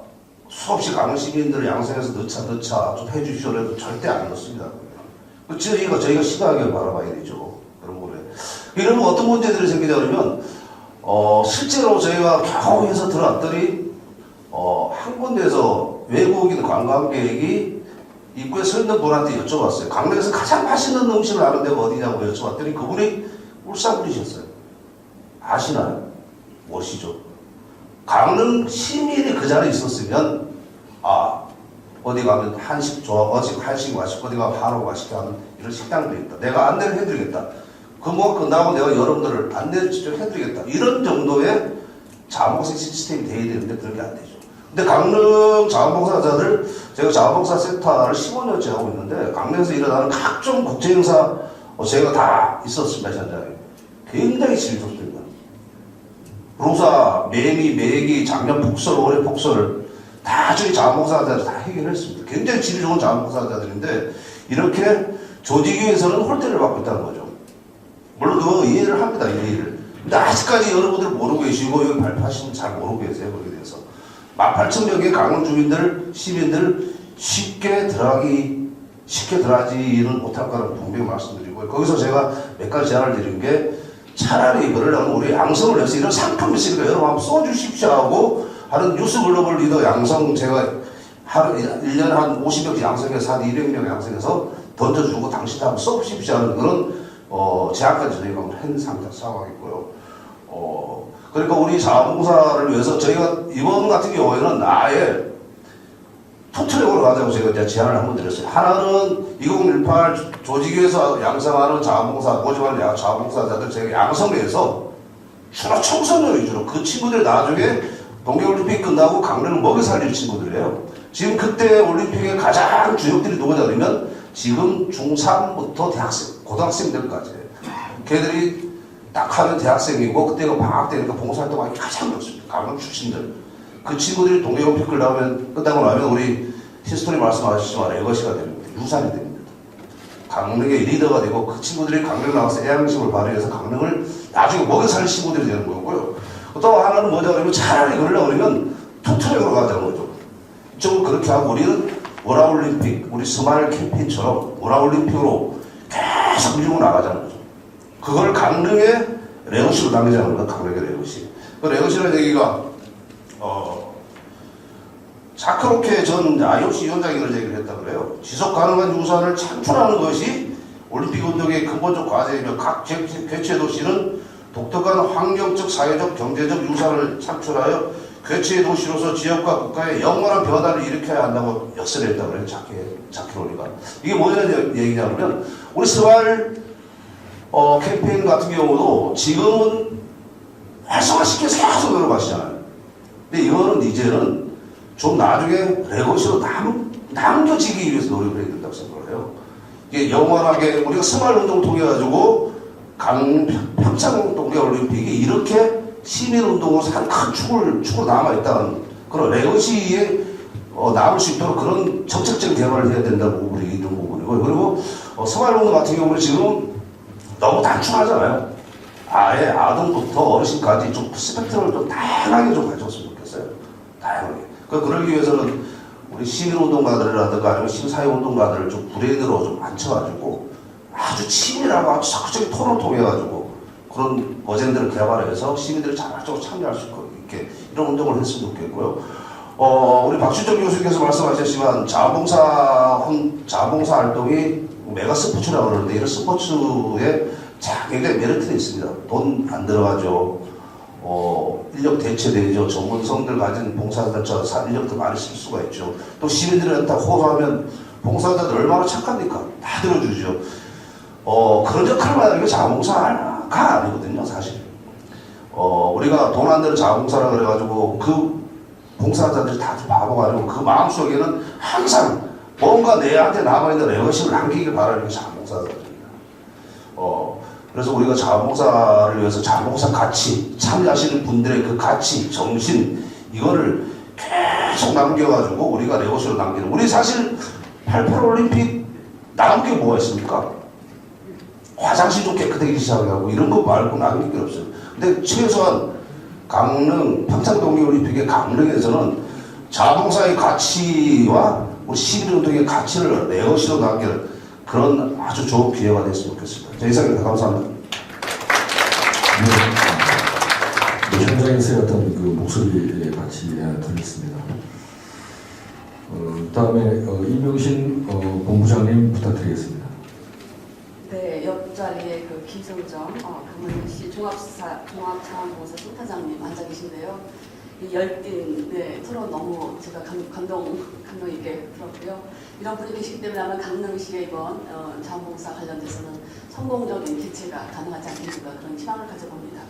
수없이 강릉 시민들을 양성해서 넣자 좀 해주시오 해도 절대 안 넣습니다. 저희가 시각하게 바라봐야 되죠. 그런 거를. 이러면 어떤 문제들이 생기냐 그러면 실제로 저희가 겨우 해서 들어왔더니 한 군데에서 외국인 관광객이 입구에 서 있는 분한테 여쭤봤어요. 강릉에서 가장 맛있는 음식을 아는 데가 어디냐고 여쭤봤더니 그분이 울산 분이셨어요. 아시나요? 모르시죠? 강릉 시민이 그 자리에 있었으면 어디 가면 한식 한식 맛있고 어디 가면 한우 맛있게 하는 이런 식당도 있다. 내가 안내를 해드리겠다. 근무가 끝나고 내가 여러분들을 안내를 직접 해드리겠다. 이런 정도의 자원봉사 시스템이 돼야 되는데 그런 게 안 되죠. 근데 강릉 자원봉사자들, 제가 자원봉사 센터를 15년째 하고 있는데 강릉에서 일어나는 각종 국제행사 제가 다 있었습니다. 현장에. 굉장히 질이 좋습니다. 로사, 매미, 매기, 작년 폭설, 올해 폭설 다 저희 자원봉사자들 다 해결했습니다. 굉장히 질이 좋은 자원봉사자들인데 이렇게 조직위에서는 홀대를 받고 있다는 거죠. 물론 그거 이해를 합니다. 이해를. 근데 아직까지 여러분들 모르고 계시고 여기 발표하시면 잘 모르고 계세요. 거기에 대해서. 18,000명의 강릉 주민들, 시민들 쉽게 들어가지는 못할 거라고 분명히 말씀드리고요. 거기서 제가 몇 가지 제안을 드린 게 차라리 그러려면 우리 양성을 해서 이런 상품이 있으니까 여러분 한번 써주십시오 하고 하는 뉴스 글로벌 리더 양성 제가 하루 1년에 한 50명 양성해서 한 200명 양성해서 던져주고 당신 한번 써보십시오 하는 그런 제안까지 저희가 한 상황이고요. 그러니까 우리 자원봉사를 위해서 저희가 이번 같은 경우에는 아예 투트랙으로 가자고 제가 제안을 한번 드렸어요. 하나는 2018 조직위에서 양성하는 자원봉사, 모집하는 자원봉사자들 제가 양성해서 주로 청소년 위주로 그 친구들이 나중에 동계올림픽 끝나고 강릉을 먹여 살릴 친구들이에요. 지금 그때 올림픽의 가장 주역들이 누구냐 그러면 지금 중3부터 대학생, 고등학생들까지 걔들이 딱 하면 대학생이고 그때가 방학 때니까 봉사활동하기 가장 좋습니다. 강릉 출신들. 그 친구들이 동계올림픽 끝나고 나면 우리 히스토리 말씀하셨지만 레거시가 됩니다. 유산이 됩니다. 강릉의 리더가 되고 그 친구들이 강릉 나와서 애양심을 발휘해서 강릉을 나중에 먹여 살릴 친구들이 되는 거고요. 또 하나는 뭐냐 그러면 차라리 그러려고 그러면 투트랙으로 가자는 거죠. 이쪽은 그렇게 하고 우리는 월화올림픽, 우리 스마일 캠페인처럼 월화올림픽으로 계속 밀고 나가자는 거죠. 그걸 강릉의 레거시로 남기자는 거예요. 강릉의 레거시. 그 레거시라는 얘기가 자크로케 전 IOC 위원장이 그런 얘기를 했다 그래요. 지속 가능한 유산을 창출하는 것이 올림픽 운동의 근본적 과제이며 각 개최 도시는 독특한 환경적, 사회적, 경제적 유산을 창출하여 개최 도시로서 지역과 국가의 영원한 변화를 일으켜야 한다고 역설을 했다고 그래요. 자키로니가. 이게 뭐냐는 얘기냐면 우리 스발 캠페인 같은 경우도 지금은 활성화시켜서 계속 내려가시잖아요. 근데 이거는 이제는 좀 나중에 레거시로 남겨지기 위해서 노력을 해야 된다고 생각을 해요. 이게 영원하게 우리가 스발 운동을 통해 가지고 평창 동계올림픽이 이렇게 시민운동으로서 한 큰 축으로 남아있다는 그런 레거시에 남을 수 있도록 그런 정책적인 개발을 해야 된다는 부분이 이런 부분이고, 그리고 스발운동 같은 경우는 지금 너무 단순하잖아요. 아예 아동부터 어르신까지 좀 스펙트럼을 좀 다양하게 좀 가져왔으면 좋겠어요. 다양하게. 그러기 위해서는 우리 시민운동가들이라든가 아니면 시민사회운동가들을 좀 브레인으로 좀 앉혀가지고 아주 치밀하고 아주 적극적인 토론을 통해가지고 그런 어젠다를 개발해서 시민들이 자발적으로 참여할 수 있게 이런 운동을 했으면 좋겠고요. 우리 박준정 교수님께서 말씀하셨지만 자원봉사 활동이 메가 스포츠라고 그러는데 이런 스포츠에 굉장히 메리트가 있습니다. 돈 안 들어가죠. 인력 대체되죠. 전문성들 가진 봉사자들 인력도 많이 쓸 수가 있죠. 또 시민들한테 호소하면 봉사자들 얼마나 착합니까? 다 들어주죠. 그런 역할을 하는 게 자원봉사가 아니거든요, 사실. 우리가 돈 안 드는 자원봉사라 그래가지고 그 봉사자들이 다 바보가 아니고 그 마음속에는 항상 뭔가 내한테 남아있는 레거시를 남기길 바라는 게 자원봉사자들입니다. 그래서 우리가 자원봉사를 위해서 자원봉사 가치, 참여하시는 분들의 그 가치, 정신, 이거를 계속 남겨가지고 우리가 레거시로 남기는. 우리 사실 88올림픽 남은 게 뭐가 있습니까? 화장실 좀 깨끗하게 시작하고 이런 거 말고 남길 게 없어요. 근데 최소한 강릉, 평창 동계올림픽의 강릉에서는 자원봉사의 가치와 우리 시민운동의 가치를 레거시로 남기는 그런 아주 좋은 기회가 됐으면 좋겠습니다. 자, 이상입니다. 감사합니다. 네, 현장에서의 어떤 그 목소리에 같이 들었습니다. 다음에 이명신 본부장님 부탁드리겠습니다. 네, 옆자리에 그 김성정 강릉시 종합자원봉사 센터장님 앉아 계신데요. 이 열띤 토론 너무 제가 감동 있게 들었고요. 이런 분이 계시기 때문에 아마 강릉시의 이번 자원봉사 관련돼서는 성공적인 개최가 가능하지 않겠는가 그런 희망을 가져봅니다.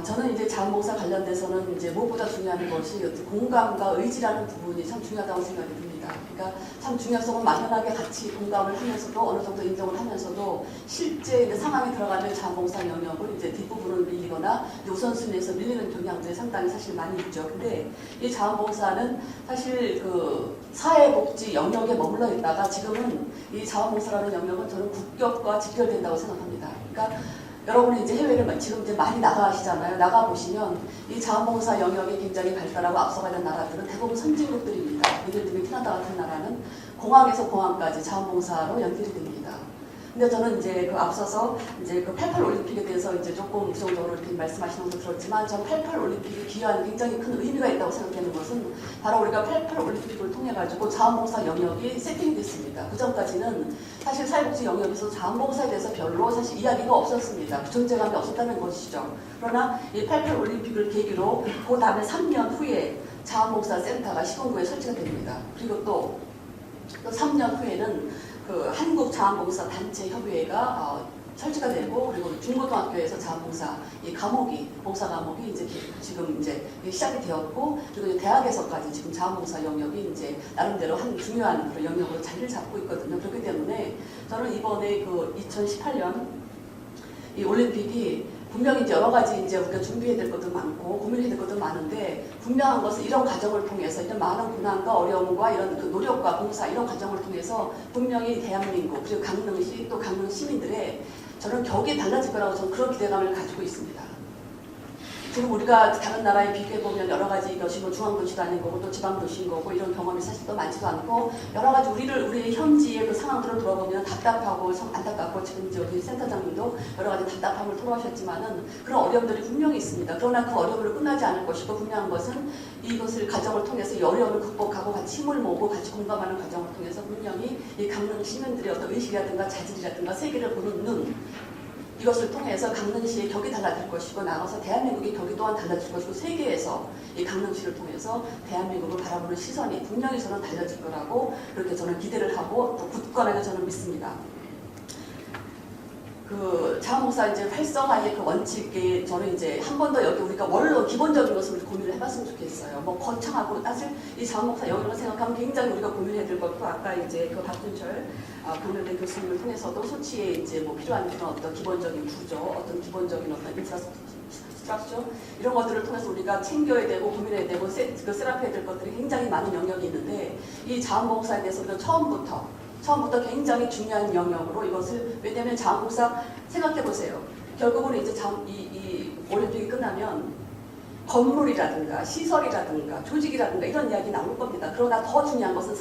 저는 이제 자원봉사 관련돼서는 이제 무엇보다 중요한 것이 공감과 의지라는 부분이 참 중요하다고 생각이 듭니다. 그러니까 참 중요성은 막연하게 같이 공감을 하면서도 어느 정도 인정을 하면서도 실제 상황에 들어가면 자원봉사 영역을 이제 뒷부분을 밀리거나 우선순위에서 밀리는 경향들이 상당히 사실 많이 있죠. 근데 이 자원봉사는 사실 그 사회복지 영역에 머물러 있다가 지금은 이 자원봉사라는 영역은 저는 국격과 직결된다고 생각합니다. 그러니까 여러분이 이제 해외를 지금 이제 많이 나가시잖아요. 나가보시면 이 자원봉사 영역이 굉장히 발달하고 앞서가 있는 나라들은 대부분 선진국들입니다. 예를 들면 캐나다 같은 나라는 공항에서 공항까지 자원봉사로 연결이 됩니다. 근데 저는 이제 그 앞서서 이제 그 88올림픽에 대해서 이제 조금 부정적으로 이렇게 말씀하시는 것도 들었지만 전 88올림픽이 기여한 굉장히 큰 의미가 있다고 생각하는 것은 바로 우리가 88올림픽을 통해 가지고 자원봉사 영역이 세팅됐습니다. 그 전까지는 사실 사회복지 영역에서 자원봉사에 대해서 별로 사실 이야기가 없었습니다. 존재감이 없었다는 것이죠. 그러나 이 88올림픽을 계기로 그 다음에 3년 후에 자원봉사 센터가 시군구에 설치가 됩니다. 그리고 또 3년 후에는 그 한국자원봉사 단체 협의회가 설치가 되고 그리고 중고등학교에서 자원봉사 이 과목이 봉사 과목이 이제 지금 이제 시작이 되었고 그리고 대학에서까지 지금 자원봉사 영역이 이제 나름대로 한 중요한 그런 영역으로 자리를 잡고 있거든요. 그렇기 때문에 저는 이번에 그 2018년 이 올림픽이 분명히 이제 여러 가지 이제 우리가 준비해야 될 것도 많고 고민해야 될 것도 많은데 분명한 것은 이런 과정을 통해서 이런 많은 고난과 어려움과 이런 그 노력과 봉사 이런 과정을 통해서 분명히 대한민국 그리고 강릉시 또 강릉 시민들의 저는 격이 달라질 거라고 저는 그런 기대감을 가지고 있습니다. 지금 우리가 다른 나라에 비교해보면 여러 가지 것이 뭐 중앙도시도 아닌 거고 또 지방도시인 거고 이런 경험이 사실 또 많지도 않고 여러 가지 우리 현지의 그 상황들을 들어보면 답답하고 참 안타깝고 지금 이제 우리 센터장님도 여러 가지 답답함을 토로하셨지만은 그런 어려움들이 분명히 있습니다. 그러나 그 어려움으로 끝나지 않을 것이고 분명한 것은 이것을 과정을 통해서 이 어려움을 극복하고 같이 힘을 모으고 같이 공감하는 과정을 통해서 분명히 이 강릉 시민들의 어떤 의식이라든가 자질이라든가 세계를 보는 눈 이것을 통해서 강릉시의 격이 달라질 것이고 나아가서 대한민국의 격이 또한 달라질 것이고 세계에서 이 강릉시를 통해서 대한민국을 바라보는 시선이 분명히 저는 달라질 거라고 그렇게 저는 기대를 하고 또 굳건하게 저는 믿습니다. 그 자원봉사 이제 활성화의 그 원칙이 저는 이제 한 번 더 여기 우리가 원로 기본적인 것을 고민을 해봤으면 좋겠어요. 뭐 거창하고 사실 이 자원봉사 영역을 생각하면 굉장히 우리가 고민해야 될 것도 아까 이제 그 박준철 강릉대 교수님을 통해서도 소치에 이제 뭐 필요한 그런 어떤 기본적인 구조, 어떤 기본적인 어떤 인프라스트럭처 이런 것들을 통해서 우리가 챙겨야 되고 고민해야 되고 그 세라피해야 될 것들이 굉장히 많은 영역이 있는데 이 자원봉사에 대해서 우리가 처음부터 굉장히 중요한 영역으로 이것을 왜냐하면 자원봉사 생각해 보세요. 결국은 이제 이 올림픽이 끝나면 건물이라든가 시설이라든가 조직이라든가 이런 이야기 나올 겁니다. 그러나 더 중요한 것은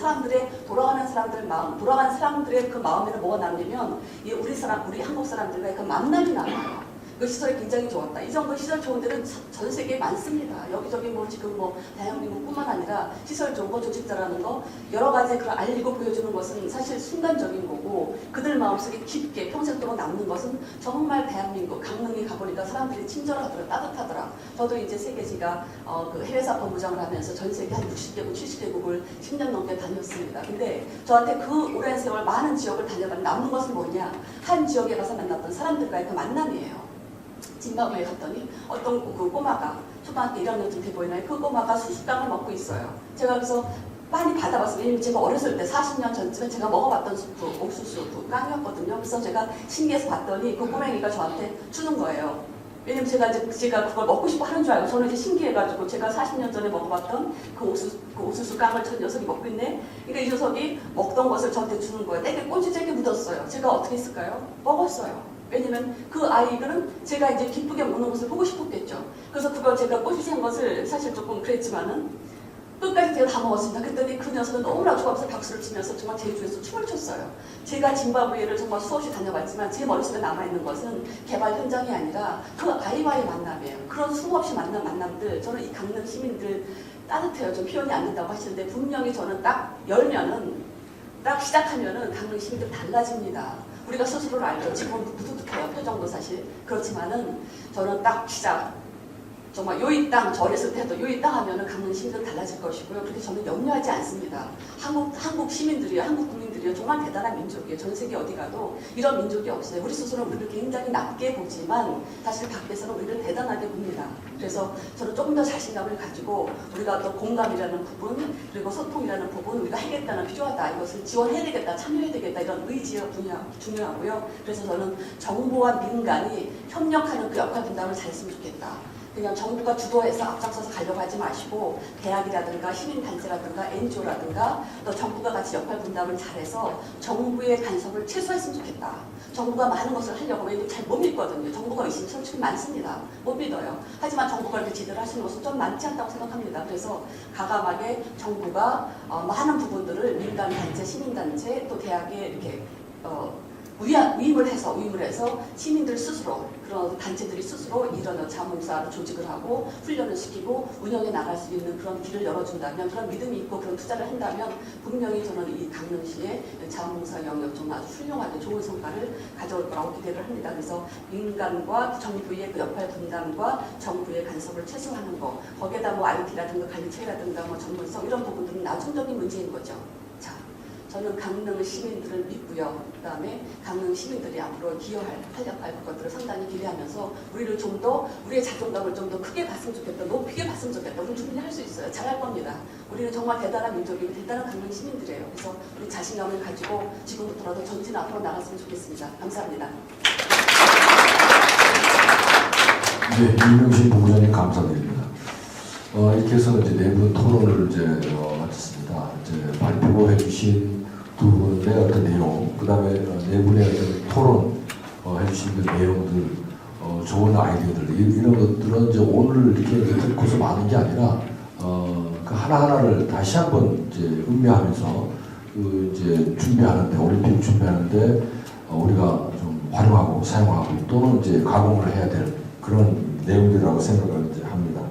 돌아가는 사람들 마음, 돌아가는 사람들의 그 마음에는 뭐가 남냐면 우리 한국 사람들과의 그 만남이 남아요. 그 시설이 굉장히 좋았다. 이 정도 시설 좋은 데는 전 세계에 많습니다. 여기저기 뭐 지금 뭐 대한민국뿐만 아니라 시설 좋은 거, 조직 잘하는 거 여러 가지 그걸 알리고 보여주는 것은 사실 순간적인 거고 그들 마음속에 깊게 평생도록 남는 것은 정말 대한민국 강릉에 가보니까 사람들이 친절하더라, 따뜻하더라. 저도 이제 세계지가 그 해외사 본부장을 하면서 전 세계 한 60개국, 70개국을 10년 넘게 다녔습니다. 근데 저한테 그 오랜 세월 많은 지역을 다녀봤는데 남는 것은 뭐냐? 한 지역에 가서 만났던 사람들과의 그 만남이에요. 짐바브웨에 갔더니 어떤 그 꼬마가 초등학교 1학년쯤 돼 보이나요? 그 꼬마가 수수깡을 먹고 있어요. 제가 그래서 많이 받아봤어요. 왜냐면 제가 어렸을 때 40년 전쯤에 제가 먹어봤던 그 옥수수 그 깡이었거든요. 그래서 제가 신기해서 봤더니 그 꼬맹이가 저한테 주는 거예요. 왜냐면 제가 그걸 먹고 싶어 하는 줄 알고 저는 이제 신기해가지고 제가 40년 전에 먹어봤던 그 옥수수 깡을 저 녀석이 먹고 있네. 그러니까 이 녀석이 먹던 것을 저한테 주는 거예요. 내게 꼰지째게 묻었어요. 제가 어떻게 했을까요? 먹었어요. 왜냐면 그 아이들은 제가 이제 기쁘게 먹는 것을 보고 싶었겠죠. 그래서 그걸 제가 꼬시한 것을 사실 조금 그랬지만은 끝까지 제가 다 먹었습니다. 그랬더니 그 녀석은 너무나 좋아서 박수를 치면서 정말 제주에서 춤을 췄어요. 제가 짐바브웨를 정말 수없이 다녀봤지만 제 머릿속에 남아있는 것은 개발 현장이 아니라 그 아이와의 만남이에요. 그런 수없이 만난 만남들 저는 이 강릉 시민들 따뜻해요. 좀 표현이 안 된다고 하시는데 분명히 저는 딱 시작하면은 강릉 시민들 달라집니다. 우리가 스스로를 알죠. 지금은 무뚝뚝해요. 표정도 사실. 그렇지만은 저는 딱 시작. 정말 요이 땅, 저 어렸을 때도 요이 땅 하면은 강릉 시민들 달라질 것이고요. 그렇게 저는 염려하지 않습니다. 한국 시민들이요, 한국 국민들이요, 정말 대단한 민족이에요. 전 세계 어디 가도 이런 민족이 없어요. 우리 스스로는 우리를 굉장히 낮게 보지만 사실 밖에서는 우리를 대단하게 봅니다. 그래서 저는 조금 더 자신감을 가지고 우리가 또 공감이라는 부분, 그리고 소통이라는 부분, 우리가 하겠다는 필요하다. 이것을 지원해야 되겠다, 참여해야 되겠다. 이런 의지가 중요하고요. 그래서 저는 정부와 민간이 협력하는 그 역할 분담을 잘했으면 좋겠다. 그냥 정부가 주도해서 앞장서서 가려고 하지 마시고 대학이라든가 시민단체라든가 NGO라든가 또 정부가 같이 역할 분담을 잘해서 정부의 간섭을 최소화했으면 좋겠다. 정부가 많은 것을 하려고 하면 잘 못 믿거든요. 정부가 의심이 솔직히 많습니다. 못 믿어요. 하지만 정부가 이렇게 제대로 하시는 것은 좀 많지 않다고 생각합니다. 그래서 과감하게 정부가 많은 부분들을 민간단체, 시민단체 또 대학에 이렇게 위임을 해서 시민들 스스로 그런 단체들이 스스로 이런 자원봉사를 조직을 하고 훈련을 시키고 운영해 나갈 수 있는 그런 길을 열어준다면 그런 믿음이 있고 그런 투자를 한다면 분명히 저는 이 강릉시의 자원봉사 영역 좀 아주 훌륭하게 좋은 성과를 가져올 거라고 기대를 합니다. 그래서 민간과 정부의 그 역할 분담과 정부의 간섭을 최소화하는 거 거기에다 뭐 IT라든가 관리체라든가 뭐 전문성 이런 부분들은 나중적인 문제인 거죠. 자. 저는 강릉 시민들을 믿고요. 그 다음에 강릉 시민들이 앞으로 활약할 것들을 상당히 기대하면서 우리를 좀 더 우리의 자존감을 좀 더 크게 봤으면 좋겠다. 높이게 봤으면 좋겠다. 우리는 충분히 할 수 있어요. 잘할 겁니다. 우리는 정말 대단한 민족이고 대단한 강릉 시민들이에요. 그래서 우리 자신감을 가지고 지금부터라도 전진 앞으로 나갔으면 좋겠습니다. 감사합니다. 네, 이명신 본부장님 감사드립니다. 이렇게 해서 이제 내부 토론을 이제 마쳤습니다. 이제 발표해 주신 두 분의 어떤 내용, 그 다음에 네 분의 어떤 토론 해주신 그 내용들 좋은 아이디어들 이런 것들은 이제 오늘 이렇게 듣고서 많은 게 아니라 그 하나하나를 다시 한번 이제 음미하면서 그 이제 준비하는데 올림픽 준비하는데 우리가 좀 활용하고 사용하고 또는 이제 가공을 해야 될 그런 내용들이라고 생각을 이제 합니다.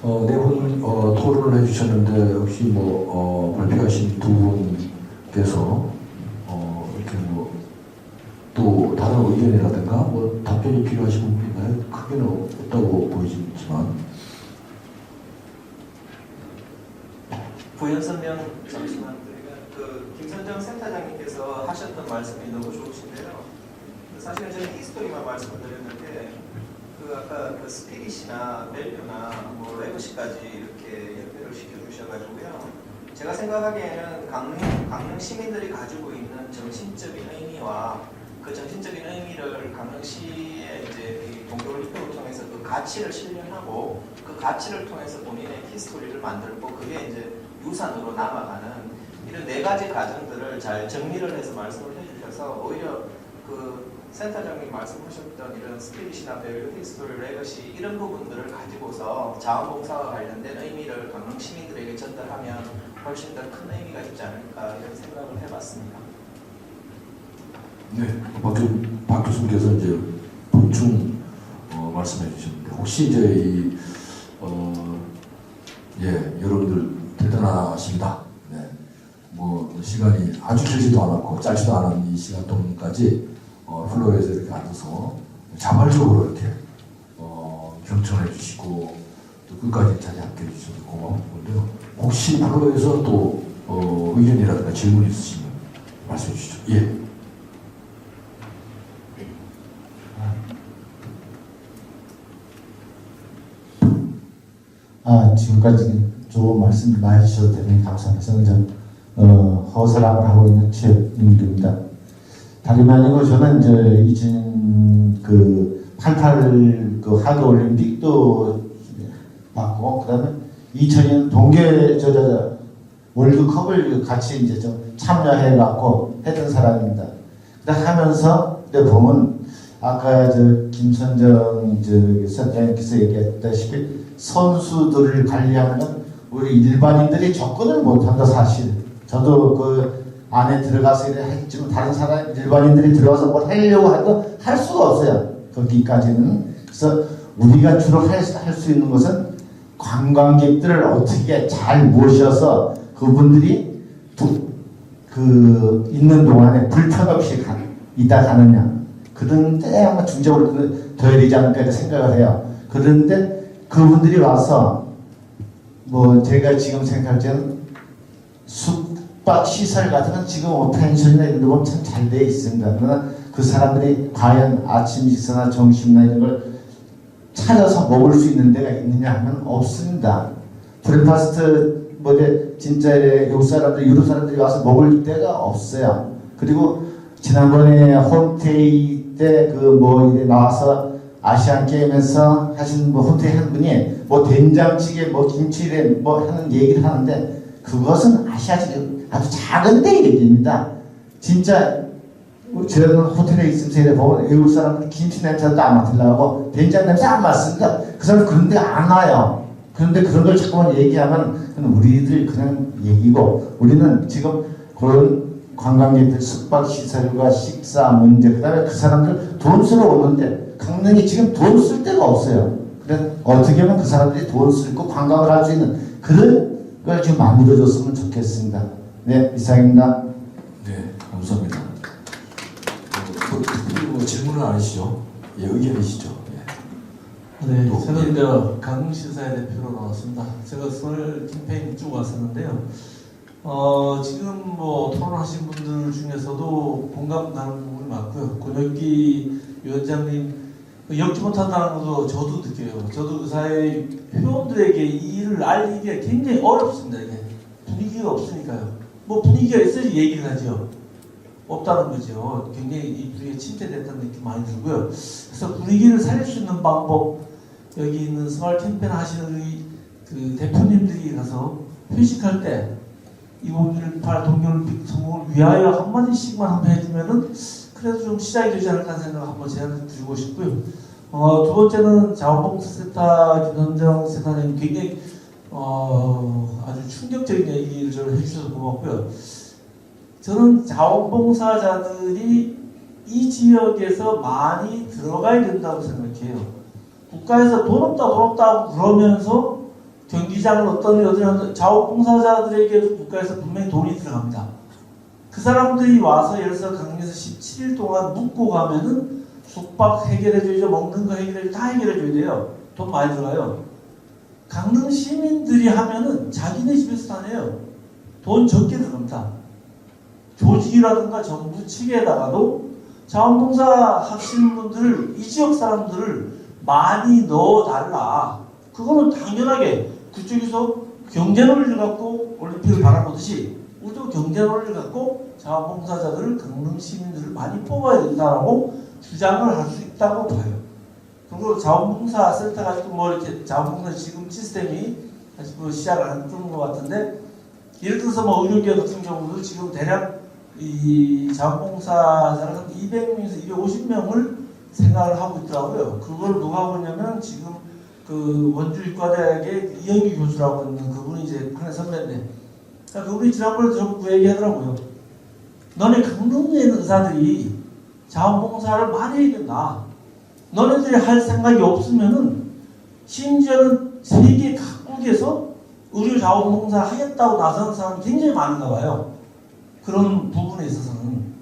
네 분 토론을 해주셨는데 혹시 뭐 발표하신 두 분께서 이렇게 뭐 또 다른 의견이라든가 뭐 답변이 필요하신 부분인가요? 크게는 없다고 보이지만. 부연 설명 잠시만. 그 김선정 센터장님께서 하셨던 말씀이 너무 좋으신데요. 사실은 저는 히스토리만 말씀을 드렸는데 그 아까 그 스피릿이나 밸류나 뭐 레거시까지 이렇게 연결을 시켜주셔가지고요. 제가 생각하기에는 강릉 시민들이 가지고 있는 정신적인 의미와 그 정신적인 의미를 강릉시의 이제 동계올림픽을 통해서 그 가치를 실현하고 그 가치를 통해서 본인의 히스토리를 만들고 그게 이제 유산으로 남아가는 이런 네 가지 과정들을 잘 정리를 해서 말씀을 해주셔서 오히려 그 센터장님 말씀하셨던 이런 스피릿이나 밸류, 히스토리, 레거시 이런 부분들을 가지고서 자원봉사와 관련된 의미를 강릉 시민들에게 전달하면 훨씬 더 큰 의미가 있지 않을까 이런 생각을 해봤습니다. 네, 박 교수님께서 이제 보충 말씀해 주셨는데 혹시 이제 여러분들 대단하십니다. 네, 뭐 시간이 아주 길지도 않았고 짧지도 않은 이 시간 동안까지 플로어에서 이렇게 앉아서 자발적으로 이렇게 경청해 주시고 또 끝까지 자리 함께 해주셔서 고마운데요. 혹시 플로어에서 또 의견이라든가 질문 있으시면 말씀해 주시죠. 예. 지금까지 좋은 말씀 많이 해주셔도 대단히 감사합니다. 저는 허설함을 하고 있는 최윤규입니다. 다름이 아니고 저는 이제 88 그 하드 올림픽도 봤고 그다음에 2002년 동계 월드컵을 같이 이제 좀 참여해 갖고 했던 사람입니다. 하면서 보면 아까 김선정 선장님께서 얘기했다시피 선수들을 관리하는 우리 일반인들이 접근을 못한다 사실. 저도 그 안에 들어가서 했지만 다른 사람 일반인들이 들어가서 뭘 하려고 해도 할 수가 없어요. 거기까지는. 그래서 우리가 주로 할 수 있는 것은 관광객들을 어떻게 잘 모셔서 그분들이 있는 동안에 불편 없이 있다 가느냐. 그런데 아마 중적으로 더 해야 되지 않을까 생각을 해요. 그런데 그분들이 와서 뭐 제가 지금 생각할 때는 숙박 시설 같은 건 지금 펜션이나 이런 데 보면 참 잘 돼 있습니다. 그러나 그 사람들이 과연 아침 식사나 점심이나 이런 걸 찾아서 먹을 수 있는 데가 있느냐 하면 없습니다. 브레파스트 진짜 외국 사람들, 유럽 사람들이 와서 먹을 데가 없어요. 그리고 지난번에 홈테이 때 이래 나와서 아시안 게임에서 하신 홈테이 한 분이 된장찌개 김치래 하는 얘기를 하는데 그것은 아시아식 아주 작은 데 얘기입니다. 진짜 저는 호텔에 있으면서 보면 외국 사람들은 김치 냄새도 안 맡으려고 된장 냄새 안 맡습니다. 그 사람 그런데 안 와요. 그런데 그런 걸 자꾸만 얘기하면 우리들 그냥 얘기고 우리는 지금 그런 관광객들 숙박시설과 식사 문제 그 다음에 그 사람들 돈 쓰러 오는데 강릉이 지금 돈 쓸 데가 없어요. 그래서 어떻게 하면 그 사람들이 돈 쓰고 관광을 할 수 있는 그런 걸 좀 만들어줬으면 좋겠습니다. 네, 이상입니다. 네, 감사합니다. 질문은 아니시죠? 예, 의견이시죠? 예. 네, 저는 강릉시사의 대표로 나왔습니다. 제가 설 캠페인 쭉 왔었는데요. 지금 토론하신 분들 중에서도 공감 가는 부분이 많고요. 권혁기 위원장님 엮지 못한다는 것도 저도 느껴요. 저도 의사의 회원들에게 이 일을 알리기가 굉장히 어렵습니다. 이게 분위기가 없으니까요. 분위기가 있어야지 얘기를 하죠. 없다는 거죠. 굉장히 이 분위기가 침체됐다는 느낌 많이 들고요. 그래서 분위기를 살릴 수 있는 방법, 여기 있는 스마트 캠페인 하시는 그 대표님들이 가서 회식할 때 2018 동계올림픽 성공을 위하여 한마디씩만 한번 해주면은 그래도 좀 시작이 되지 않을까 하는 생각을 한번 제안을 드리고 싶고요. 두 번째는 자원봉사센터 김선정 센터장님 굉장히 아주 충격적인 얘기를 저를 해주셔서 고맙고요. 저는 자원봉사자들이 이 지역에서 많이 들어가야 된다고 생각해요. 국가에서 돈 없다 그러면서 경기장을 어떤 자원봉사자들에게도 국가에서 분명히 돈이 들어갑니다. 그 사람들이 와서 예를 들어서 강릉에서 17일 동안 묵고 가면은 숙박 해결해줘야죠. 먹는 거 해결해줘야죠. 다 해결해줘야 돼요. 돈 많이 들어가요. 강릉 시민들이 하면은 자기네 집에서 다 내요. 돈 적게 들어갑니다. 조직이라든가 정부 측에다가도 자원봉사 하시는 분들을, 이 지역 사람들을 많이 넣어달라. 그거는 당연하게 그쪽에서 경제 논리를 갖고 올림픽을 바라보듯이 우리도 경제 논리를 갖고 자원봉사자들을, 강릉 시민들을 많이 뽑아야 된다라고 주장을 할 수 있다고 봐요. 그리고 자원봉사 센터가 지금 뭐 이렇게 자원봉사 지금 시스템이 아직 시작을 안 뜬 것 같은데, 예를 들어서 뭐 의료계 같은 경우도 지금 대략 이 자원봉사자를 한 200명에서 250명을 생각을 하고 있더라고요. 그걸 누가 하고 있냐면 지금 그 원주의과대학의 이영기 교수라고 있는 그분이 이제 하나의 선배인데, 그러니까 그분이 지난번에 저보고 그 얘기 하더라고요. 너네 강릉에 있는 의사들이 자원봉사를 많이 해야 된다. 너네들이 할 생각이 없으면은 심지어는 세계 각국에서 의료 자원봉사 하겠다고 나서는 사람이 굉장히 많은가 봐요. 그런 부분에 있어서는.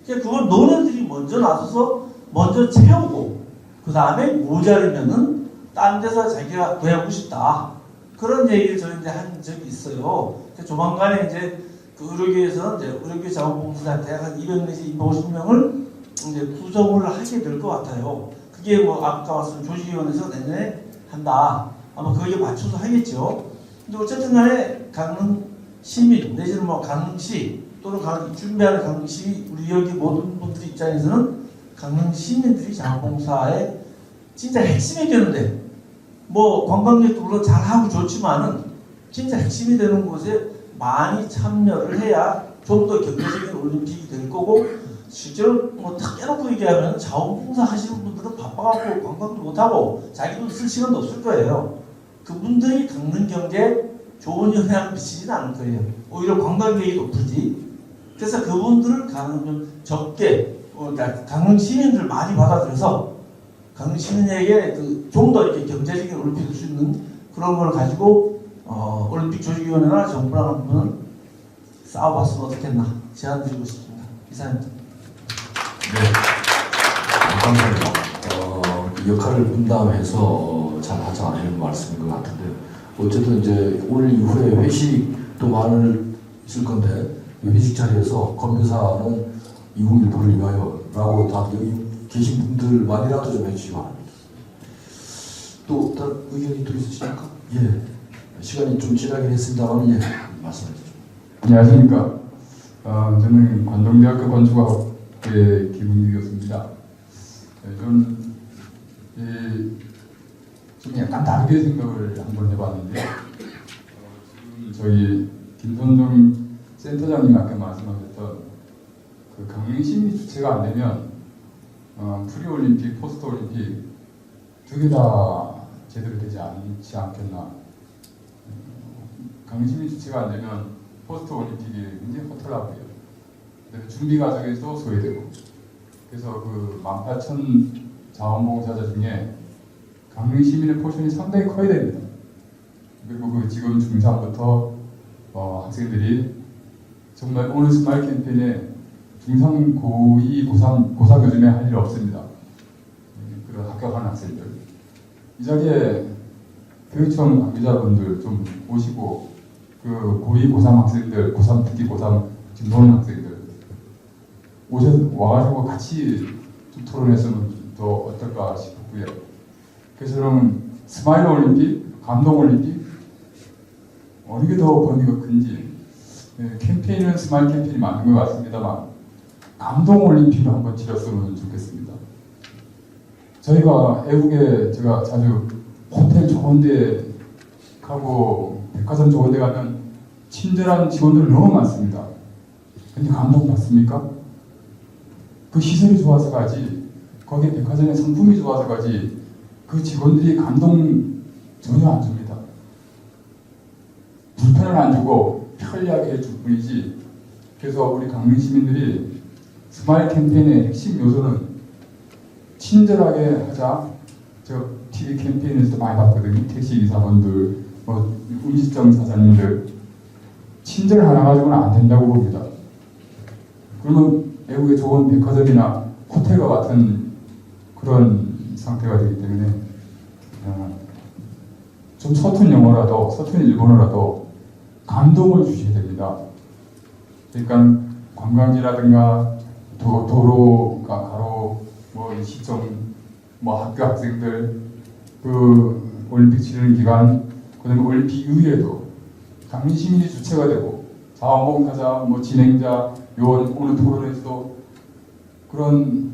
그러니까 그걸 너네들이 먼저 나서서 먼저 채우고 그 다음에 모자르면은 딴 데서 자기가 구하고 싶다. 그런 얘기를 저희한테 한 적이 있어요. 그러니까 조만간에 이제 그 의료계에서는 이제 의료계 자원봉사자 대략 한 200명에서 250명을 이제 구성을 하게 될 것 같아요. 그게 뭐 아까 말씀 조직위원회에서 내년에 한다. 아마 거기에 맞춰서 하겠죠. 근데 어쨌든 간에 강릉 시민 내지는 뭐 강릉시 또는 준비하는 강릉시 우리 여기 모든 분들 입장에서는 강릉 시민들이 자원봉사에 진짜 핵심이 되는데, 뭐 관광객도 물론 잘하고 좋지만은 진짜 핵심이 되는 곳에 많이 참여를 해야 좀 더 경제적인 올림픽이 될 거고, 실제로 뭐 딱 깨놓고 얘기하면 자원봉사 하시는 분들은 바빠갖고 관광도 못하고 자기도 쓸 시간도 없을 거예요. 그분들이 강릉 경제에 좋은 영향을 미치지는 않을 거예요. 오히려 관광객이 높으지. 그래서 그분들을 좀 적게 강릉 시민들 많이 받아들여서 강릉 시민에게 좀 더 이렇게 경제적인 올림픽을 줄 수 있는 그런 걸 가지고 올림픽 조직위원회나 정부랑 한번 싸워봤으면 어떻겠나 제안드리고 싶습니다. 이사님. 네, 감사합니다. 역할을 분담해서 잘 하자 이런 말씀인 것 같은데, 어쨌든 이제 오늘 이후에 회식도 있을 건데, 회식 자리에서 건배사는 2019를 위하여라고 다 여기 계신 분들만이라도 좀 해주시기 바랍니다. 또 다른 의견이 또 있으십니까? 예, 시간이 좀 지나긴 했습니다만 예, 말씀해 주십시오. 안녕하십니까. 저는 관동대학교 건축학부의 김은규 교수입니다. 저는 좀 약간 다르게 생각을 한번 해봤는데, 지금 저희 김선정 센터장님 아까 말씀하셨던 그 강릉 시민이 주체가 안 되면 프리올림픽, 포스트올림픽 두 개 다 제대로 되지 않지 않겠나. 강릉 시민 주체가 안 되면 포스트올림픽이 굉장히 허탈하고요. 준비 과정에서 소외되고, 그래서 그 18,000 자원봉사자 중에 강릉 시민의 포션이 상당히 커야 됩니다. 그리고 그 지금 중3부터 학생들이 정말 오늘 스마일 캠페인에 중3, 고2, 고3 요즘에 할 일 없습니다. 그런 합격한 학생들. 이 자리에 교육청 관계자분들 좀 오시고, 그 고2, 고3 학생들, 고3, 특히 고3 지금 노는 학생들 와가지고 같이 좀 토론했으면 더 어떨까 싶고요. 그래서 저는 스마일 올림픽, 감동 올림픽 어느 게 더 범위가 큰지, 캠페인은 스마일 캠페인이 맞는 것 같습니다만 감동 올림픽을 한번 치렀으면 좋겠습니다. 저희가 애국에 제가 자주 호텔 좋은 데 가고 백화점 좋은 데 가면 친절한 직원들 너무 많습니다. 근데 감동 받습니까? 그 시설이 좋아서 가지 거기에 백화점의 상품이 좋아서까지 그 직원들이 감동 전혀 안 줍니다. 불편을 안 주고 편리하게 해줄 뿐이지. 그래서 우리 강릉 시민들이 스마일 캠페인의 핵심 요소는 친절하게 하자. 저 TV 캠페인에서도 많이 봤거든요. 택시 기사분들, 뭐 음식점 사장님들 친절 하나 가지고는 안 된다고 봅니다. 그러면 외국의 좋은 백화점이나 호텔과 같은 그런 상태가 되기 때문에 좀 서툰 영어라도 서툰 일본어라도 감동을 주셔야 됩니다. 그러니까 관광지라든가 도로가 가로 뭐 시청 뭐 학교 학생들 그 올림픽 치르는 기간 그다음에 올림픽 이후에도 강릉 시민이 주체가 되고 자원봉사자 뭐 진행자 요원 오늘 토론에서도 그런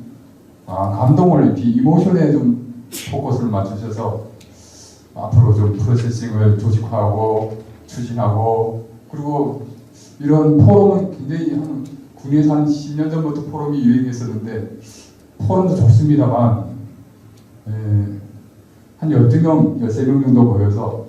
감동 올림픽 이모션에 좀 포커스를 맞추셔서 앞으로 좀 프로세싱을 조직화하고 추진하고 그리고 이런 포럼은 굉장히 한 국내에서 한 10년 전부터 포럼이 유행했었는데 포럼도 좋습니다만 한 12명, 13명 정도 모여서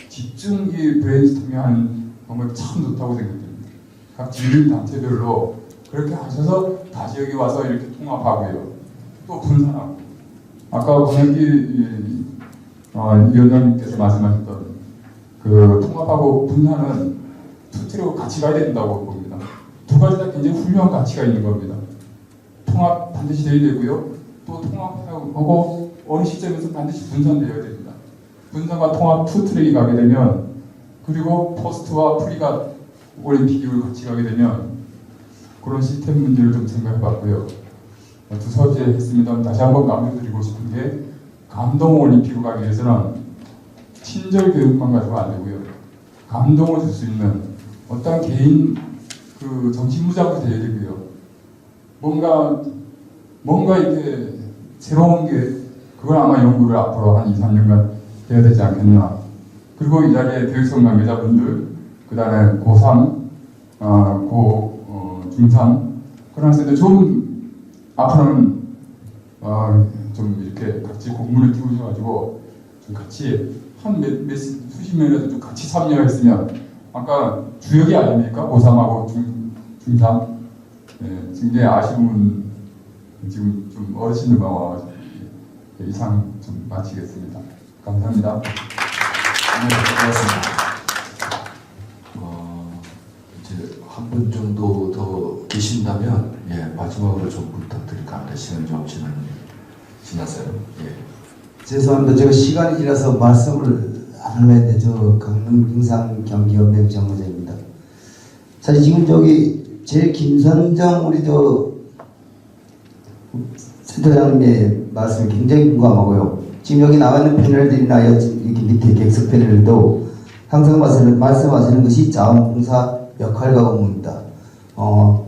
집중 이 브레인스토밍하는 방법이 참 좋다고 생각됩니다. 각 지인단체별로 그렇게 하셔서 다시 여기 와서 이렇게 통합하고요. 또 분산하고 아까 권혁기 위원장님께서 말씀하셨던 그 통합하고 분산은 두 트랙으로 같이 가야 된다고 봅니다. 두 가지 다 굉장히 훌륭한 가치가 있는 겁니다. 통합 반드시 돼야 되고요. 또 통합하고 어느 시점에서 반드시 분산되어야 됩니다. 분산과 통합 투 트랙이 가게 되면 그리고 포스트와 프리가 올림픽 이후를 같이 가게 되면 그런 시스템 문제를 좀 생각해 봤고요. 두 서재 했습니다. 다시 한번 강조드리고 싶은 게 감동 올림픽으로 가기 위해서는 친절 교육만 가지고 안 되고요. 감동을 줄 수 있는 어떤 개인 그 정신무장도 돼야 되고요. 뭔가 이렇게 새로운 게 그걸 아마 연구를 앞으로 한 2, 3년간 해야 되지 않겠나. 그리고 이 자리에 교육성 관계자분들, 그 다음에 고3, 중3 그런 학생들 좀 앞으로는 좀 이렇게 같이 공문을 띄우셔가지고 좀 같이 한 수십 명이라도 좀 같이 참여했으면 아까 주역이 아닙니까? 고3하고 중3 굉장히 아쉬운 지금 좀 어르신들만 와가지고 이상 좀 마치겠습니다. 감사합니다. 네, 고맙습니다. 이제 한 분 정도 더 계신다면 마지막으로 좀 부탁드릴까 합니다. 시간이 좀 지났어요. 죄송합니다. 제가 시간이 지나서 말씀을 안 하려 했는데 저 강릉 빙상경기연맹 정무자입니다. 사실 지금 저기 제 김선정 우리 저 센터장님의 말씀이 굉장히 공감하고요. 지금 여기 나와 있는 패널들이나 여기 밑에 객석 패널도 항상 말씀하시는 것이 자원봉사 역할과 업무입니다.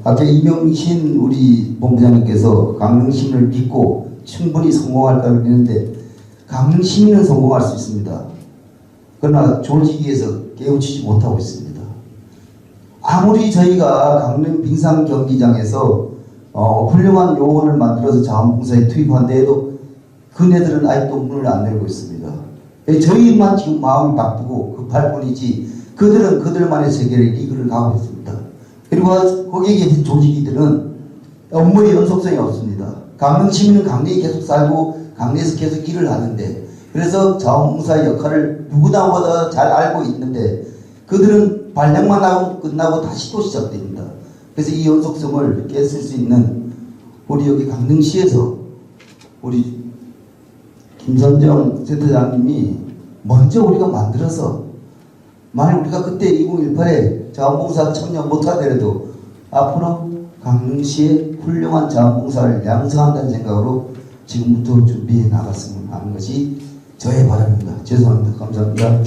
아까 이명신 우리 본부장님께서 강릉시민을 믿고 충분히 성공할까 믿는데 강릉 시민은 성공할 수 있습니다. 그러나 조직위에서 깨우치지 못하고 있습니다. 아무리 저희가 강릉 빙상 경기장에서 훌륭한 요원을 만들어서 자원봉사에 투입한다 해도 그네들은 아직도 문을 안 열고 있습니다. 저희만 지금 마음이 바쁘고 급할 뿐이지 그들은 그들만의 세계를 이끌어 가고 있습니다. 그리고 거기에 계신 조직위들은 업무의 연속성이 없습니다. 강릉 시민은 강릉에 계속 살고 강릉에서 계속 일을 하는데 그래서 자원봉사의 역할을 누구보다 잘 알고 있는데 그들은 발령만 하고 끝나고 다시 또 시작됩니다. 그래서 이 연속성을 깼을 수 있는 우리 여기 강릉시에서 우리 김선정 센터장님이 먼저 우리가 만들어서 만약 우리가 그때 2018에 자원봉사 참여 못하더라도 앞으로 강릉시에 훌륭한 자원봉사를 양성한다는 생각으로 지금부터 준비해 나갔으면 하는 것이 저의 바람입니다. 죄송합니다. 감사합니다. 네,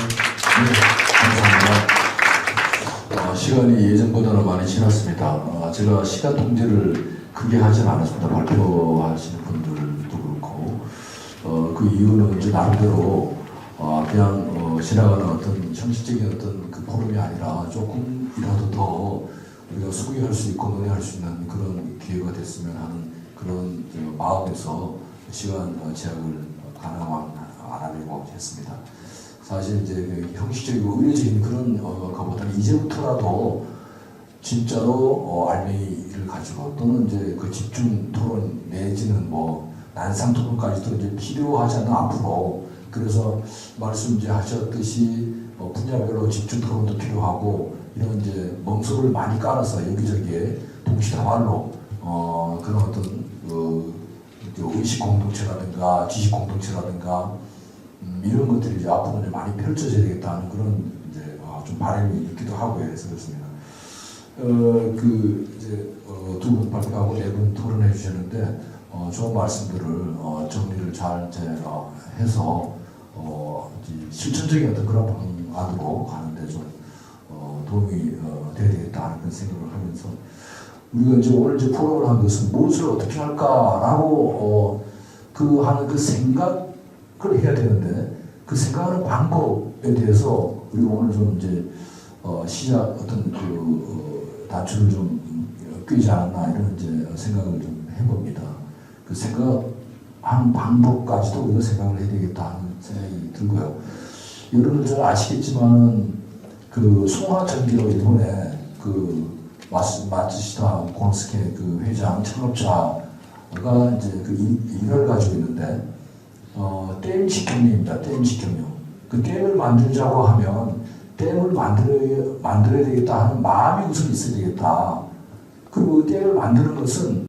감사합니다. 시간이 예전보다는 많이 지났습니다. 제가 시간 통제를 크게 하진 않았습니다. 발표하시는 분들도 그렇고 그 이유는 이제 나름대로 그냥 지나가는 어떤 형식적인 어떤 그 포럼이 아니라 조금이라도 더 우리가 소개할 수 있고 논의할 수 있는 그런 기회가 됐으면 하는 그런 마음에서 시간 제약을 가능한 안 하려고 했습니다. 사실 이제 그 형식적이고 의례적인 그런 것보다는 이제부터라도 진짜로 알맹이를 가지고 또는 이제 그 집중 토론 내지는 뭐 난상 토론까지도 이제 필요하지 않나 앞으로. 그래서 말씀 이제 하셨듯이 분야별로 집중 토론도 필요하고 이런 이제 멍석을 많이 깔아서 여기저기에 동시다발로 그런 어떤 의식 공동체라든가 지식 공동체라든가 이런 것들이 이제 앞으로 이제 많이 펼쳐져야 되겠다는 그런 이제 좀 바람이 있기도 하고요. 그래서 그렇습니다. 두 분 발표하고 네 분 토론해 주셨는데 좋은 말씀들을 정리를 잘 해서 실천적인 어떤 그런 방안으로 가는데 좀 도움이 돼야 되겠다는 그런 생각을 하면서 우리가 이제 오늘 이제 포럼을 한 것은 무엇을 어떻게 할까라고 하는 그 생각을 해야 되는데 그 생각하는 방법에 대해서 우리가 오늘 좀 이제 시작 어떤 단추를 좀 꿰지 않았나 이런 이제 생각을 좀 해봅니다. 그 생각하는 방법까지도 우리가 생각을 해야 되겠다는 생각이 들고요. 여러분들 잘 아시겠지만은 그 송화전기로 일본에 그 마츠시타 고노스케 그 회장 창업자가 이제 그 일을 가지고 있는데 댐 직경료입니다. 댐 직경료. 그 댐을 만들자고 하면 댐을 만들어야 되겠다 하는 마음이 우선 있어야 되겠다. 그리고 댐을 만드는 것은